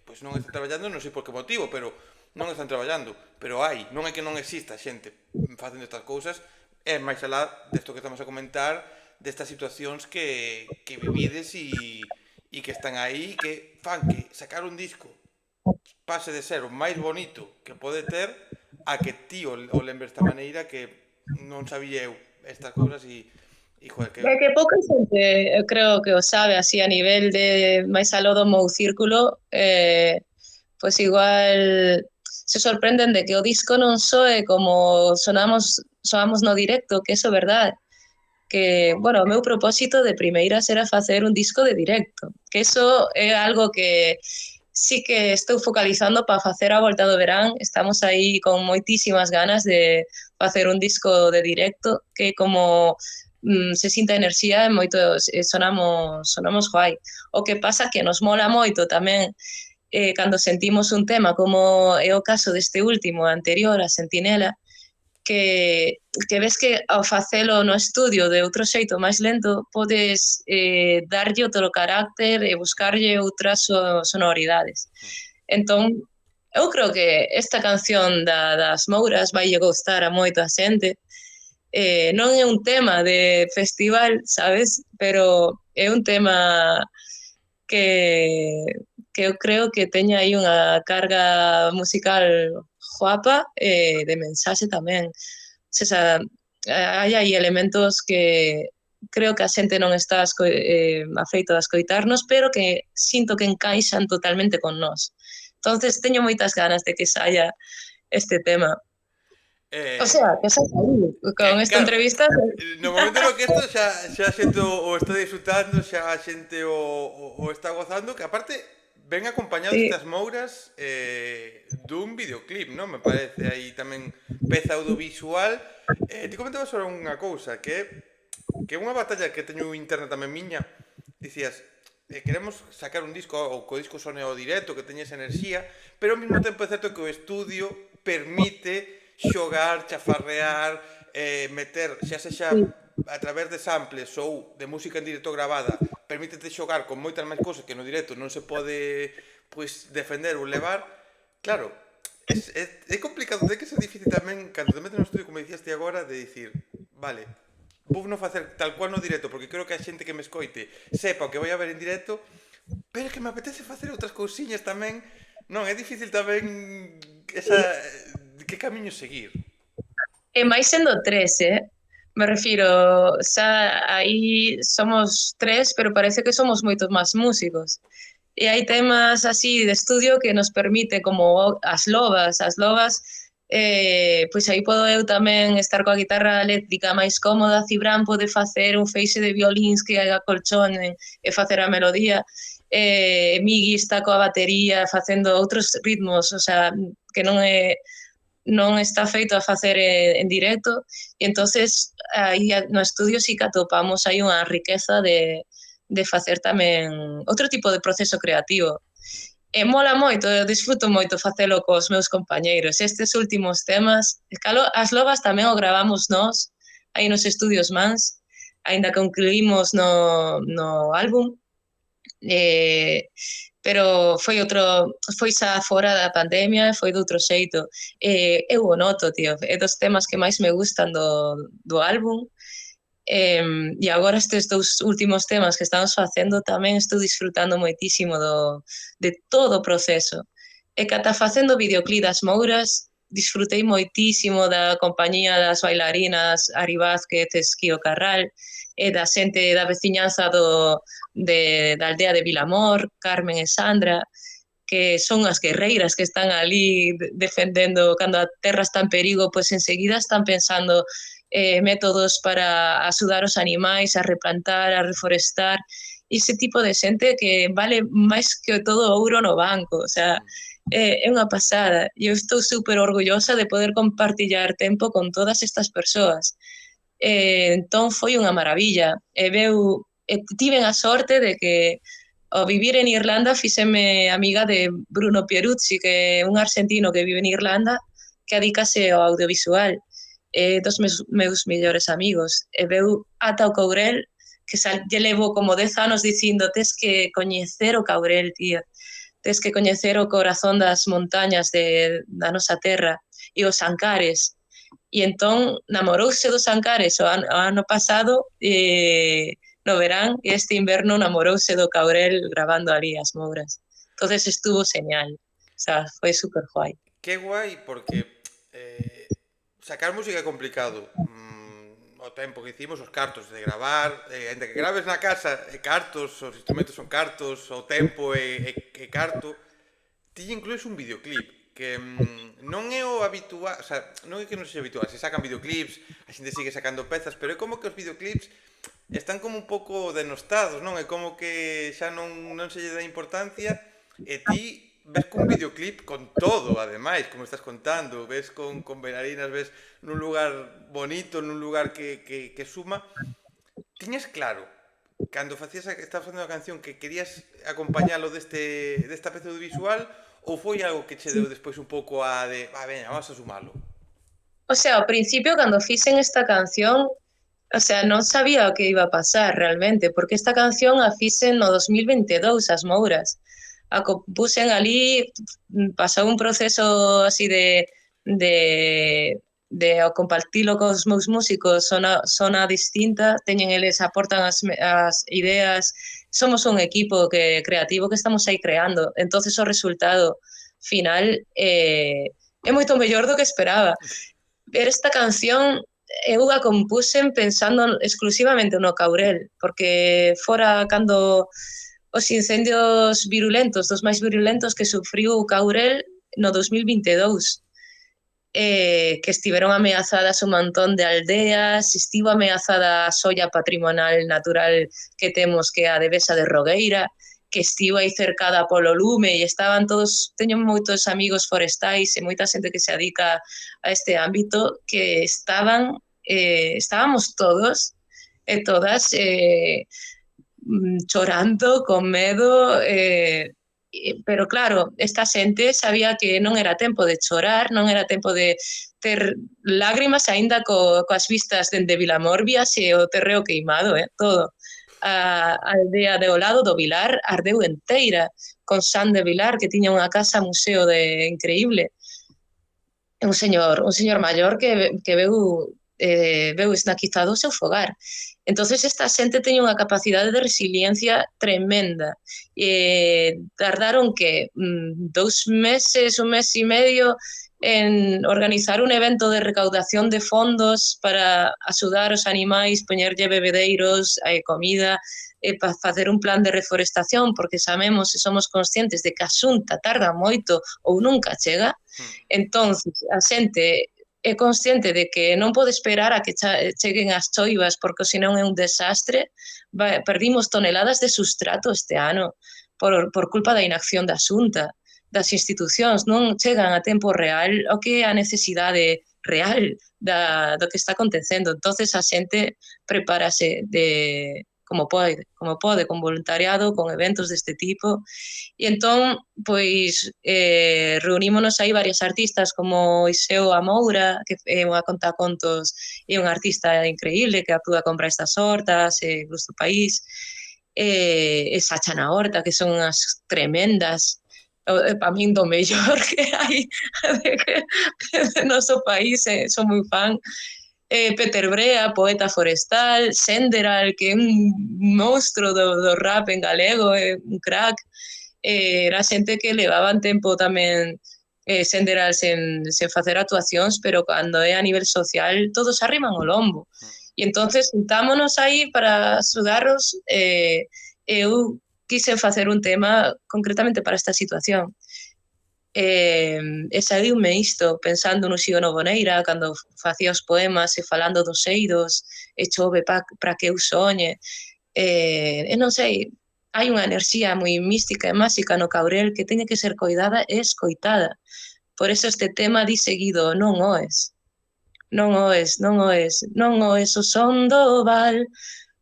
pois non están traballando, non sei por que motivo, pero non están traballando, pero hai, non é que non exista xente facendo estas cousas, e máis alá desto que estamos a comentar, destas situacións que vivides e que están aí, que fan que sacar un disco pase de ser o máis bonito que pode ter a que ti o lembres desta maneira que non sabía eu estas cousas e joder, que É que pouca xente, eu creo que o sabe así a nivel de máis aló do meu círculo, pois igual se sorprenden de que o disco non soe como sonamos no directo, que eso é verdade. Que, bueno, o meu propósito de primeiras era facer un disco de directo, que eso é algo que sí que estou focalizando para facer a volta do verán. Estamos aí con moitísimas ganas de facer un disco de directo que como se sinta enerxía e moitos sonamos guai. O que pasa que nos mola moito tamén cando sentimos un tema como é o caso deste último anterior a Sentinela, que ves que ao facelo no estudio de outro xeito máis lento podes darlle outro carácter e buscarlle outras sonoridades. Entón, eu creo que esta canción das Mouras vai gustar a moita xente. Non é un tema de festival, sabes? Pero é un tema que, que eu creo que teña aí unha carga musical guapa de mensaxe tamén. O sea, hai aí elementos que creo que a xente non está afeito a escoitarnos, pero que sinto que encaixan totalmente con nós. Entonces teño moitas ganas de que saia este tema. O sea, que xa saiu con esta Claro, entrevista. no momento no que isto xa a xente o está disfrutando, xa a xente o está gozando, que aparte ven acompañado Sí, estas mouras dun videoclip, non? Me parece aí tamén peza audiovisual. Ti comentabas sobre unha cousa, que é unha batalla que teño interna tamén miña. Dicías, queremos sacar un disco ou co disco sone ao directo, que teña esa enerxía, pero ao mesmo tempo é certo que o estudio permite xogar, chafarrear, meter, xa sexa sí. a través de samples ou de música en directo gravada, permítete xogar con moitas máis cousas que no directo non se pode pois defender ou levar. Claro, é complicado, ten que ser difícil tamén cando te metes no estudio, como dicías ti agora, de dicir, vale, vou non facer tal cual no directo porque quero que a xente que me escoite sepa o que vai a ver en directo, pero que me apetece facer outras cousiñas tamén. Non, é difícil tamén esa que camiño seguir. E máis sendo tres, me refiro, xa aí somos tres, pero parece que somos moitos máis músicos. E hai temas así de estudio que nos permite, como as lobas, pois aí podo eu tamén estar coa guitarra eléctrica máis cómoda, Cibran pode facer un feixe de violíns que acolchonen e facer a melodía, Migi está coa batería facendo outros ritmos, o sea, que non está feito a facer en directo, e entonces aí no estudio sí que atopamos aí unha riqueza de facer tamén outro tipo de proceso creativo. E mola moito, eu disfruto moito facelo cos meus compañeiros. Estes últimos temas, as lobas tamén o gravamos nós, aí nos estudios Mans, aínda que concluímos no álbum, pero foi xa fora da pandemia, foi de outro xeito. Eu o noto, tío, é dos temas que máis me gustan do álbum. E agora estes dous últimos temas que estamos facendo tamén estou disfrutando moitísimo de todo o proceso. E que ata facendo videoclip das Mouras disfrutei moitísimo da compañía das bailarinas Ari Vázquez, Esquío Carral, e da xente da veciñanza da aldea de Vilamor, Carmen e Sandra, que son as guerreiras que están ali defendendo cando a terra está en perigo, pois enseguida están pensando métodos para axudar os animais a replantar, a reforestar, ese tipo de xente que vale máis que todo o ouro no banco, o sea, é unha pasada. Eu estou super orgullosa de poder compartillar tempo con todas estas persoas. Entón foi unha maravilla. Tiven a sorte de que ao vivir en Irlanda fíxeme amiga de Bruno Pieruzzi, que é un argentino que vive en Irlanda, que adícase ao audiovisual, dos meus millores amigos. E veu ata o Courel, que lle levo como 10 anos dicindo tes que coñecer o Courel, tía. Tes que coñecer o corazón das montañas da nosa terra e os Ancares. E entón namorouse dos Ancares o ano pasado no verán, e este inverno namorouse do Caurel grabando ali as Mouras. Entonces estuvo señal. O sea, foi super guai. Que guai, porque sacar música é complicado. O tempo que hicimos, os cartos de gravar, ainda que graves na casa, é cartos, os instrumentos son cartos, o tempo é carto. ti incluís un videoclip que non é o habitual, o sea, non é que non sexa habitual, se sacan videoclips, a xente sigue sacando pezas, pero é como que os videoclips están como un pouco denostados, non? É como que xa non se lle dá importancia e ti ves cun videoclip con todo, ademais, como estás contando, ves con bailarinas, ves nun lugar bonito, nun lugar que suma. Tiñas claro, cando facías estabas facendo a canción que querías acompañalo desta peza audiovisual ou foi algo que che deu Sí. despois un pouco a de, veña, vamos a sumalo? O sea, ao principio, cando fixen esta canción, o sea, non sabía o que iba a pasar realmente, porque esta canción a fixen no 2022, as Mouras. A compuxen ali, pasou un proceso así de, de ao compartilo cos meus músicos, sona distinta, teñen eles, aportan as ideas, somos un equipo creativo que estamos aí creando, entonces o resultado final é moito mellor do que esperaba. Ver esta canción eu a compuxen pensando exclusivamente no Caurel, porque fora cando os incendios virulentos, dos máis virulentos que sufriu o Caurel no 2022, que estiveron ameazadas un montón de aldeas, estivo ameazada a solla patrimonial natural que temos, que é a Devesa de Rogueira, que estivo aí cercada polo lume e estaban todos, teño moitos amigos forestais e moita xente que se dedica a este ámbito que estábamos todos e todas chorando, con medo, pero claro, esta xente sabía que non era tempo de chorar, non era tempo de ter lágrimas aínda coas vistas dende Vilamorbias e o terreo queimado, todo. A aldea de ao lado do Vilar ardeu enteira, con San de Vilar, que tiña unha casa museo increíble. Un señor maior que veu esnaquizado o seu fogar. Entonces esta xente teña unha capacidade de resiliencia tremenda. Tardaron que 2 meses, un mes e medio en organizar un evento de recaudación de fondos para axudar os animais, poñerlle bebedeiros, comida, para facer un plan de reforestación, porque sabemos e somos conscientes de que a Xunta tarda moito ou nunca chega. Entonces, a xente é consciente de que non pode esperar a que cheguen as choivas, porque senón é un desastre. Perdimos toneladas de sustrato este ano por culpa da inacción da Xunta, das institucións, non chegan a tempo real o que é a necesidade real do que está acontecendo. Entonces a xente prepárase como pode, con voluntariado, con eventos deste tipo. E entón, pois, reunímonos aí varias artistas como Iseo Amoura, que é unha contacontos e un artista increíble que actúa con Estas Hortas, Luz do País, e Sacha na Horta, que son unhas tremendas, para min do mellor que hai de noso país, son moi fan. Peter Brea, poeta forestal, Senderal, que é un monstro do rap en galego, un crack. Era xente que levaban tempo tamén Senderal sen facer actuacións, pero cando é a nivel social todos arriman o lombo. E entonces juntámonos aí para axudarros. Eu quise facer un tema concretamente para esta situación. E saiume isto pensando no Xío Novoneira cando facía os poemas e falando dos eidos e chove para que eu soñe, e non sei, hai unha enerxía moi mística e máxica no Caurel que teñe que ser coidada e escoitada. Por eso este tema di seguido: non oes, non oes, non oes, non oes o son do val,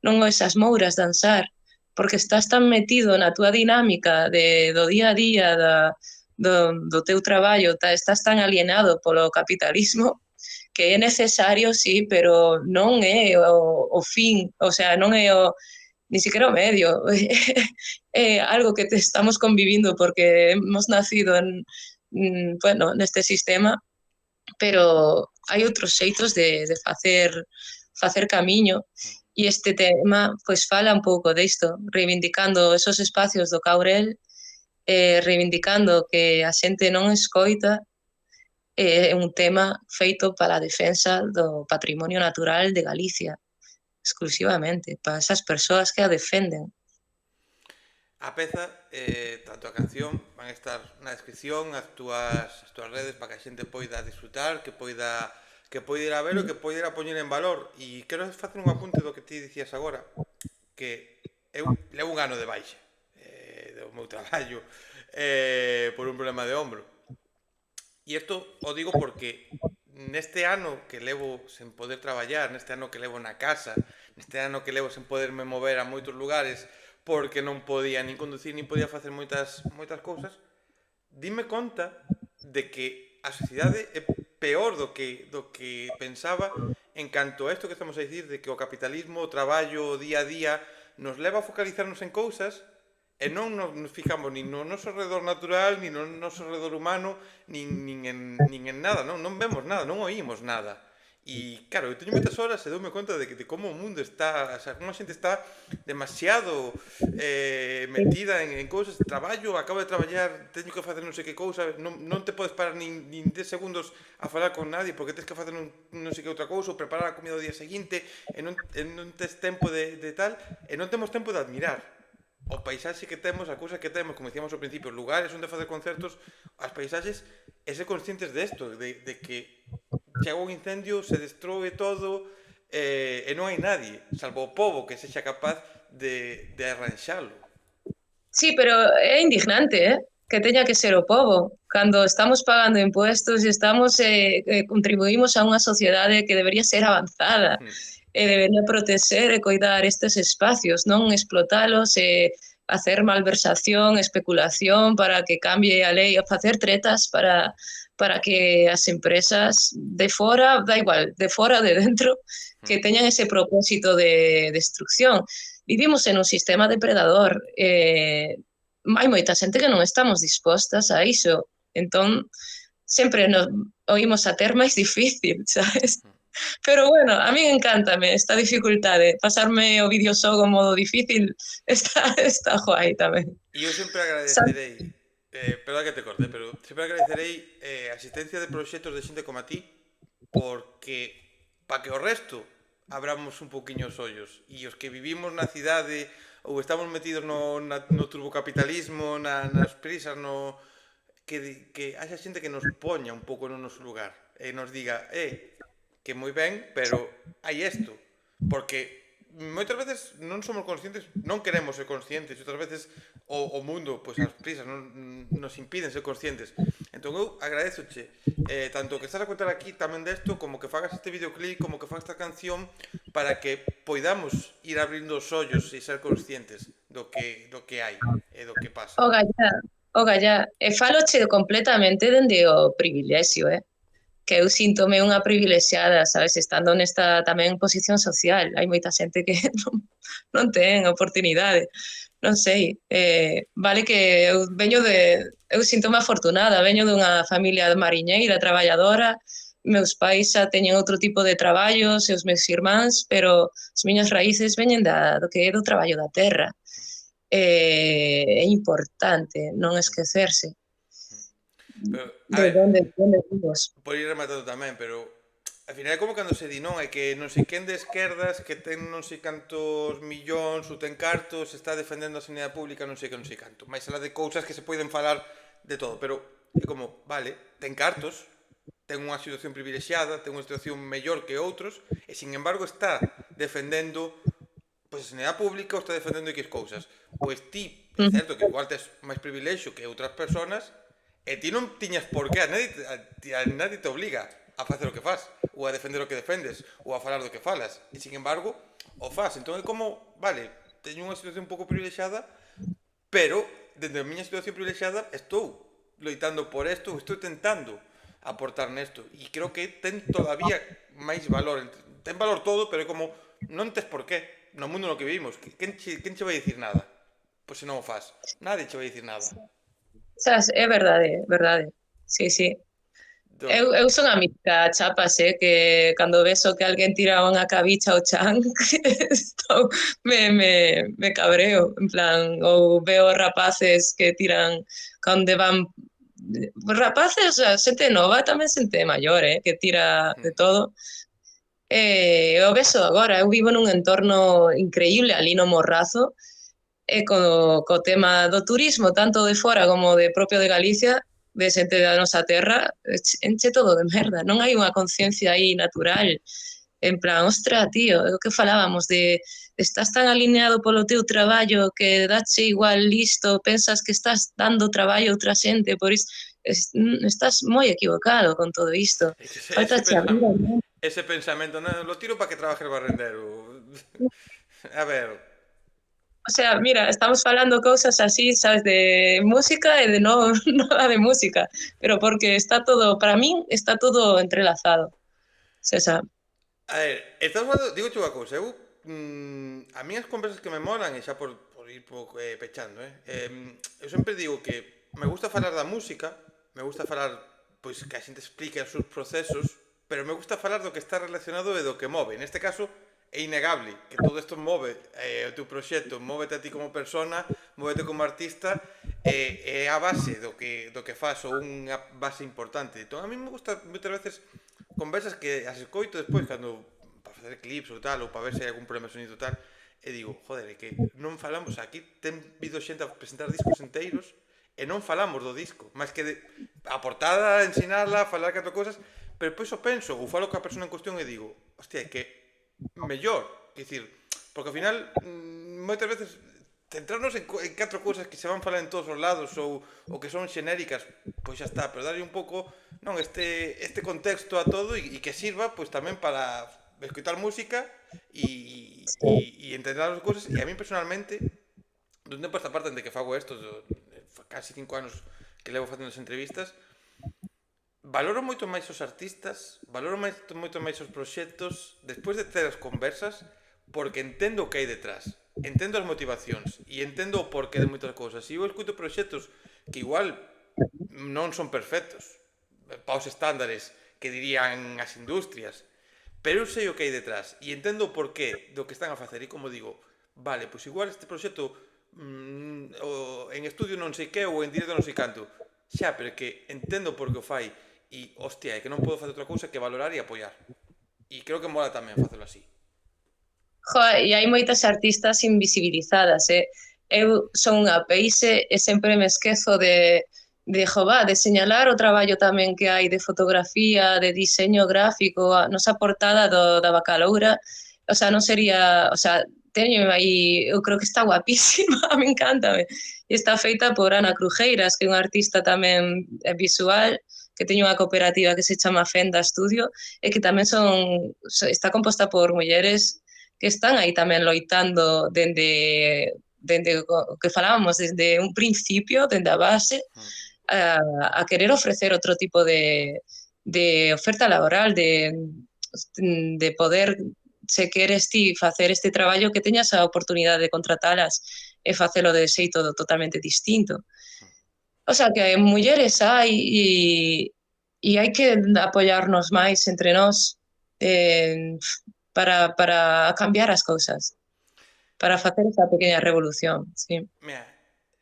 non oes as mouras danzar, porque estás tan metido na túa dinámica do día a día, do teu traballo, estás tan alienado polo capitalismo que é necesario, sí, pero non é o fin, o sea, non é ni siquiera o medio, é algo que estamos convivindo porque hemos nacido bueno, neste sistema, pero hai outros xeitos de facer camiño. E este tema pois fala un pouco disto, reivindicando esos espacios do Caurel, reivindicando que a xente non escoita. É un tema feito para a defensa do patrimonio natural de Galicia, exclusivamente, para esas persoas que a defenden. A peza, tanto a canción, van a estar na descripción as túas redes para que a xente poida disfrutar, que poida ir a ver o que poida ir a poñer en valor. E quero facer un apunte do que ti dicías agora, que eu levo un ano de baixa do meu traballo por un problema de ombro. E isto o digo porque neste ano que levo sen poder traballar, neste ano que levo na casa, neste ano que levo sen poderme mover a moitos lugares porque non podía nin conducir nin podía facer moitas cousas, dime conta de que a sociedade é peor do que pensaba en canto a isto que estamos a dicir de que o capitalismo, o traballo, o día a día nos leva a focalizarnos en cousas e non nos fijamos nin no noso redor natural, nin no noso redor humano, nin en nada, non vemos nada, non oímos nada. E claro, eu teño moitas horas e doume conta de como o mundo está, o sea, como a xente está demasiado metida en cousas de traballo, acabo de traballar, teño que facer non sei que cousa, non te podes parar nin 10 segundos a falar con nadie porque tens que facer non sei que outra cousa ou preparar a comida do día seguinte e non tes tempo de tal e non temos tempo de admirar o paisaxe que temos, a cousa que temos, como dicíamos ao principio, os lugares onde facer concertos, as paisaxes, e ser conscientes desto, de que chega un incendio, se destrue todo, e non hai nadie, salvo o pobo que sexa capaz de arranxalo. Sí, pero é indignante, que teña que ser o pobo. Cando estamos pagando impuestos e contribuímos a unha sociedade que debería ser avanzada Hmm. e debería proteger e coidar estes espacios, non explotalos e hacer malversación, especulación para que cambie a lei, facer tretas para que as empresas de fora, da igual, de fora, de dentro, que teñan ese propósito de destrucción. Vivimos en un sistema depredador. Hai moita xente que non estamos dispostas a iso. Entón, sempre nos oímos a ter máis difícil, sabes? Pero bueno, a mí encántame esta dificultade. Pasarme o videoxogo en modo difícil está guai tamén. E eu sempre agradecerei, perdón que te corte, pero sempre agradecerei a asistencia de proxectos de xente como a ti, porque para que o resto abramos un poquinho os ollos e os que vivimos na cidade ou estamos metidos no turbocapitalismo, nas prisas, que haxa xente que nos poña un pouco no noso lugar e nos diga, que moi ben, pero hai isto, porque moitas veces non somos conscientes, non queremos ser conscientes, e outras veces o mundo, pois as prisas nos impiden ser conscientes. Entón eu agradezoche tanto que estás a contar aquí tamén desto, como que fagas este videoclip, como que fagas esta canción, para que poidamos ir abrindo os ollos e ser conscientes do que hai e do que pasa. O gallá, e faloche completamente dende o privilexio, que eu síntome unha privilexiada, sabes, estando nesta tamén posición social. Hai moita xente que non ten oportunidade. Non sei, vale que eu síntome afortunada, veño dunha familia mariñeira, traballadora, meus pais xa teñen outro tipo de traballos e os meus irmáns, pero as miñas raíces veñen do que é do traballo da terra. É importante non esquecerse Pero, a de ver, onde vimos. por ir rematando tamén, pero al final é como cando se di, non? É que non sei quen de esquerdas que ten non sei cantos millóns ou ten cartos está defendendo a sanidade pública non sei que non sei canto. Mais alá de cousas que se poden falar de todo, pero é como, vale, ten cartos, ten unha situación privilexiada, ten unha situación mellor que outros e sin embargo está defendendo pois a sanidade pública ou está defendendo X cousas. Pois ti, é certo que igual tes máis privilexio que outras personas e ti non tiñas por qué, a nadie te obliga a facer o que faz, ou a defender o que defendes, ou a falar do que falas. E sin embargo, o faz. Entón é como, vale, teño unha situación un pouco privilexiada, pero dende a miña situación privilexiada estou loitando por isto, estou tentando aportar nesto. E creo que ten todavía máis valor. Ten valor todo, pero é como, non tes por qué no mundo no que vivimos. Quen che vai dicir nada? Pois se non o faz. Nadie che vai dicir nada. Sabes, é verdade. Sí, sí. Entón, Eu son a mítica chapas, que cando veso que alguén tira unha cabicha ao chan, me cabreo, en plan, ou veo rapaces que tiran onde van rapaces, o sea, xente nova, tamén xente maior, que tira de todo. O veso agora, eu vivo nun entorno increíble ali no Morrazo, E co tema do turismo, tanto de fora como de propio de Galicia, de xente da nosa terra, enche todo de merda. Non hai unha conciencia aí natural. En plan, ostra, tío, é o que falábamos de estás tan alineado polo teu traballo que dache igual listo, pensas que estás dando traballo a outra xente, por isto estás moi equivocado con todo isto. É que Falta che abrir a mente. ese pensamento, no, lo tiro para que trabaje el barrendero. A ver, O sea, mira, estamos falando cousas así, sabes, de música e de no nada de música, pero porque está todo, para min, está todo entrelazado. César. a ver, estamos falando, digo unha cousa, a mí as conversas que me molan, e xa por ir pouco pechando, eu sempre digo que me gusta falar da música, me gusta falar, pois, que a xente explique os seus procesos, pero me gusta falar do que está relacionado e do que move. Neste caso, é innegable que todo isto move o teu proxecto, móvete a ti como persona, móvete como artista, é a base do que faz, ou unha base importante. Entón, a mí me gusta moitas veces conversas que as escoito despois cando para facer clips ou tal, ou para ver se hai algún problema de sonido tal, e digo, joder, é que non falamos aquí, ten vido xente a presentar discos enteiros e non falamos do disco, máis que a portada, ensinarla, falar catro cosas, pero depois o penso, ou falo coa persona en cuestión e digo, hostia, é que mellor, quer dicir, porque ao final moitas veces centrarnos en catro cousas que se van falar en todos os lados ou que son xenéricas, pois xa está, pero darlle un pouco non este contexto a todo e que sirva pois tamén para escutar música e entender as cousas. E a mí personalmente, dun tempo esta parte de que fago isto, casi 5 anos que levo facendo as entrevistas, valoro moito máis os artistas, valoro moito máis os proxectos despois de ter as conversas, porque entendo o que hai detrás, entendo as motivacións e entendo o porqué de moitas cousas. E eu escuto proxectos que igual non son perfectos, paos estándares que dirían as industrias, pero eu sei o que hai detrás e entendo o porqué do que están a facer. E como digo, vale, pois igual este proxecto en estudio non sei que ou en directo non sei canto, xa, pero que entendo por que o fai e, hostia, é que non podo facer outra cousa que valorar e apoiar. E creo que mola tamén facelo así. Joder, e hai moitas artistas invisibilizadas, eh? Eu son unha peixe e sempre me esquezo de jová, de señalar o traballo tamén que hai de fotografía, de diseño gráfico, a nosa portada da Bacaloura, o sea, non sería, o sea, teño aí, eu creo que está guapísima, a me encanta, e está feita por Ana Crujeiras, que é unha artista tamén visual, que teño unha cooperativa que se chama Fenda Studio, e que tamén está composta por mulleres que están aí tamén loitando dende o que falábamos, desde un principio, dende a base, a querer ofrecer outro tipo de oferta laboral, de poder, se queres ti facer este traballo, que teñas a oportunidade de contratalas e facelo de xeito totalmente distinto. O sea, que mulleres hai e hai que apoiarnos máis entre nós, para cambiar as cousas, para facer esa pequena revolución, sí. Mira,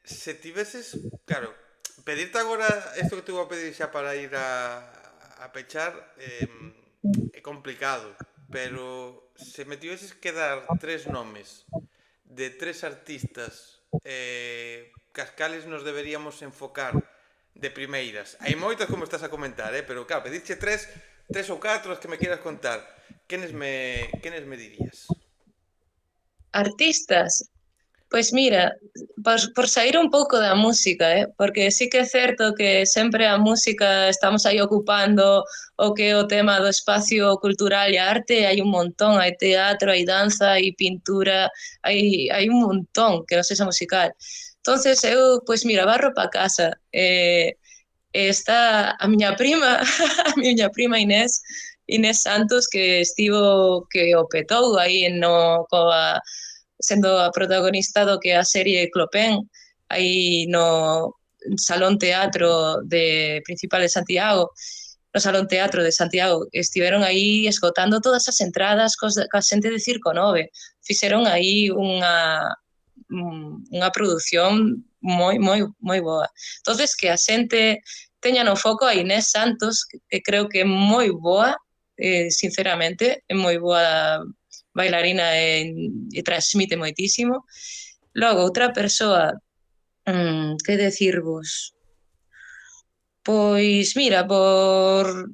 se tiveses, claro, pedirte agora isto que te vou a pedir xa para ir a pechar é complicado, pero se me tiveses que dar tres nomes de tres artistas cascales nos deberíamos enfocar de primeiras. Hai moitas como estás a comentar, pero claro, pedirche tres ou catro as que me quieras contar. Quenes me dirías? Artistas, pois mira, por sair un pouco da música, porque sí que é certo que sempre a música estamos aí ocupando o que é o tema do espacio cultural e arte, hai un montón, hai teatro, hai danza, hai pintura, hai un montón que non sexa musical. Entonces eu, pois mira, barro pa casa, está a miña prima, a miña prima Inés Santos, que o petou aí sendo a protagonista do que é a serie Clopén, aí no Salón Teatro Principal de Santiago, no Salón Teatro de Santiago, estiveron aí esgotando todas as entradas ca xente de Circo Nove. Fixeron aí unha produción moi boa. Entonces, que a xente teña no foco a Inés Santos, que creo que é moi boa, sinceramente, é moi boa bailarina e transmite moitísimo. Logo, outra persoa, que decirvos? Pois mira, por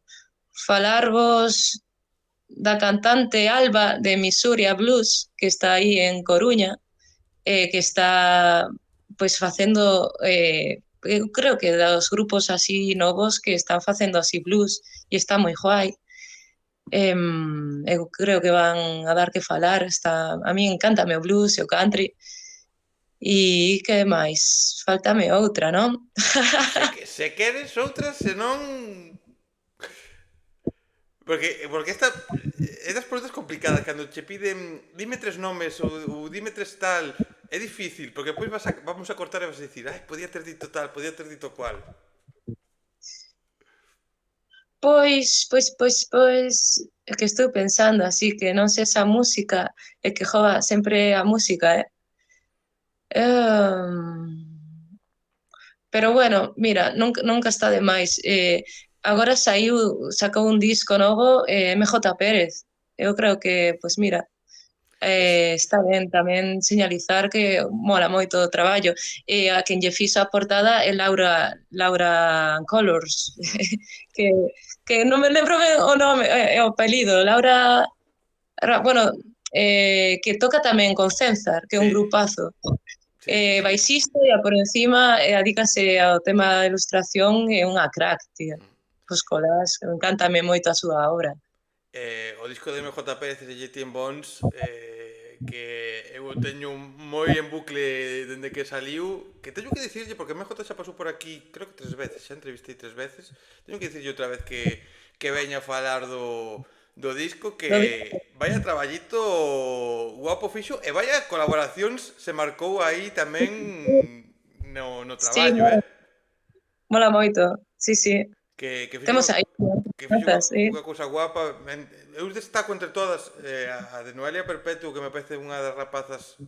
falarvos da cantante Alba de Misuria Blues, que está aí en Coruña, que está pois facendo eu creo que dos grupos así novos que están facendo así blues e está moi guai. Eu creo que van a dar que falar, está a min encántame o blues e o country. E que máis? Faltame outra, non? Se queres outras, senón... Porque estas preguntas complicadas, cando che piden dime tres nomes ou dime tres tal, é difícil, porque depois vamos a cortar e vas a dicir, ai, podía ter dito tal, podía ter dito cual. Pois, é que estou pensando así que non sei esa música, é que jova sempre a música, eh? Pero bueno, mira, nunca está de máis. Agora sacou un disco novo, MJ Pérez. Eu creo que, pois mira, Es, está ben tamén señalizar que mola moito o traballo. E a quen lle fixo a portada é Laura Colors, mm, que, que non me lembro ben o nome, o apelido. Laura, bueno, que toca tamén con Cenzar, que é un sí, grupazo. sí. Baixista e por encima adícase ao tema da ilustración e unha crack, tía. Os colás, encántame moito a súa obra. O disco de MJ Pérez e JT Bones que eu teño moi en bucle dende que saliu, que teño que dicirlle porque MJ xa pasou por aquí, creo que 3 veces, xa entrevistei 3 veces. Teño que dicirlle outra vez que veña a falar do disco, Do que vaya traballito guapo fixo e vaya colaboracións se marcou aí tamén no Sí, traballo, eh? mola moito. Sí, sí. Que fixo Temos aí que fixo tantas, sí. unha cousa guapa. Eu destaco entre todas a de Noelia Perpetuo, que me parece unha das rapazas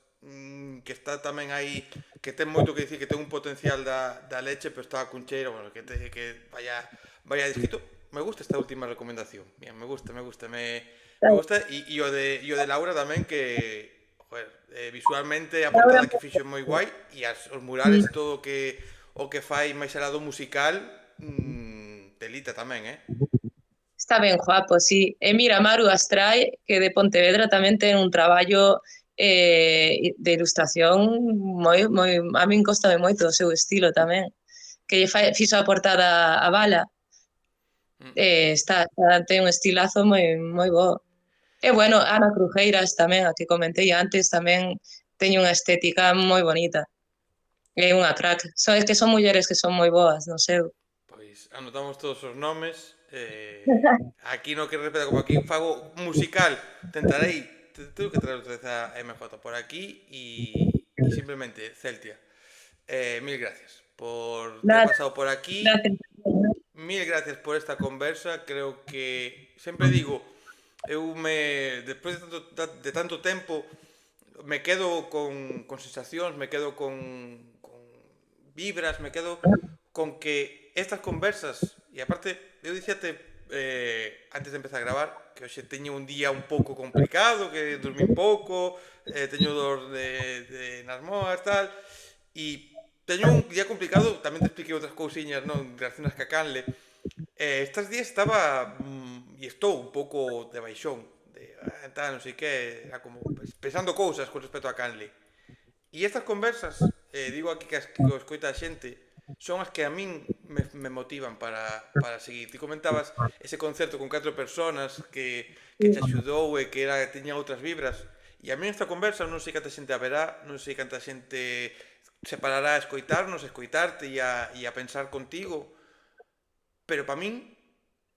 que está tamén aí, que ten moito que dicir, que ten un potencial da leche, pero está a cuncheira, bueno, que vaya disquito. Me gusta esta última recomendación. Bien, me gusta e o de Laura tamén, que joder, visualmente a Ahora, portada que fixo é moi guai e os murales e todo o que fai máis alá do musical, telita tamén, eh? está ben guapo, sí. E mira, Maru Astray, que de Pontevedra tamén ten un traballo de ilustración moi, a min costame moito o seu estilo tamén, que fixo a portada a Bala, Mm. ten un estilazo moi bo. E bueno, Ana Crujeiras tamén, a que comentei antes, tamén teñe unha estética moi bonita. É unha crack. Son, que son mulleres que son moi boas, non sei. Pois anotamos todos os nomes. Aquí no que respeta como aquí fago musical. Tentarei, tengo que traer outra vez a MJ por aquí e simplemente Celtia. Mil gracias por ter Nada, pasado por aquí. gracias. Mil gracias por esta conversa. Creo que sempre digo, despois de tanto tempo me quedo con sensacións, me quedo con vibras, me quedo con que estas conversas, e aparte, eu dicíate antes de empezar a gravar, que hoxe teño un día un pouco complicado, que dormín pouco, teño dor nas moas, tal, e teño un día complicado, tamén te expliquei outras cousiñas, non, relacionadas ca canle. Estes días estaba e estou un pouco de baixón, de tal, non sei que, era como pensando cousas con respecto a canle. E estas conversas, digo aquí que o escoita a xente, son as que a min me motivan para seguir. Ti comentabas ese concerto con 4 personas que te axudou e que tiña outras vibras. E a min esta conversa non sei canta xente haberá, non sei canta xente se parará a escoitarnos, a escoitarte e a pensar contigo, pero para min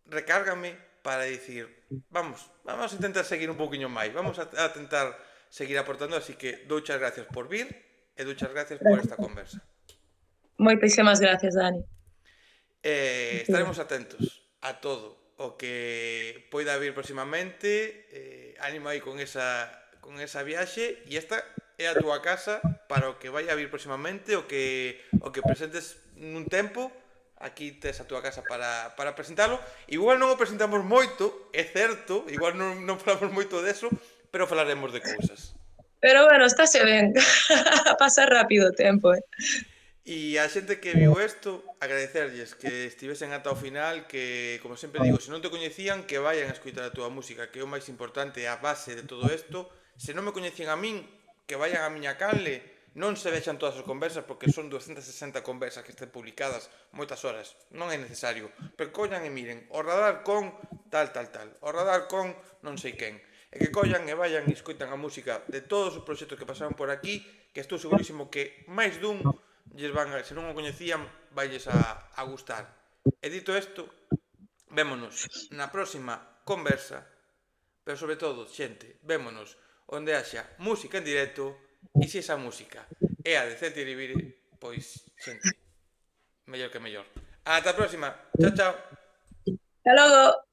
recárgame para dicir, vamos a intentar seguir un poquinho máis, vamos a tentar seguir aportando, así que douchas gracias por vir e douchas gracias por esta conversa. Moitísimas gracias, Dani. Estaremos atentos a todo o que poida vir próximamente, ánimo aí con esa viaxe, e esta é a túa casa para o que vai a vir próximamente, o que presentes nun tempo. Aquí tes a túa casa para presentalo. Igual non o presentamos moito, é certo, igual non falamos moito deso, pero falaremos de cousas. Pero bueno, estáse ben. Pasa rápido o tempo, eh. E a xente que viu isto, agradecerlles que estivesen ata o final, que, como sempre digo, se non te coñecían, que vayan a escoitar a túa música, que é o máis importante, a base de todo isto. Se non me coñecían a min, que vayan á miña canle, non se vexan todas as conversas, porque son 260 conversas que estén publicadas moitas horas, non é necesario, pero collan e miren, o radar con tal, tal, tal, o radar con non sei quen, e que collan e vayan e escoitan a música de todos os proxectos que pasaron por aquí, que estou segurísimo que máis dun lles van a, se non o coñecían, vailles a gustar. E dito isto, vémonos na próxima conversa, pero sobre todo, xente, vémonos onde haxa música en directo e se esa música é a de Celtic Rivire, pois, xente, mellor que mellor. Ata a próxima. Chao, chao. Hasta logo.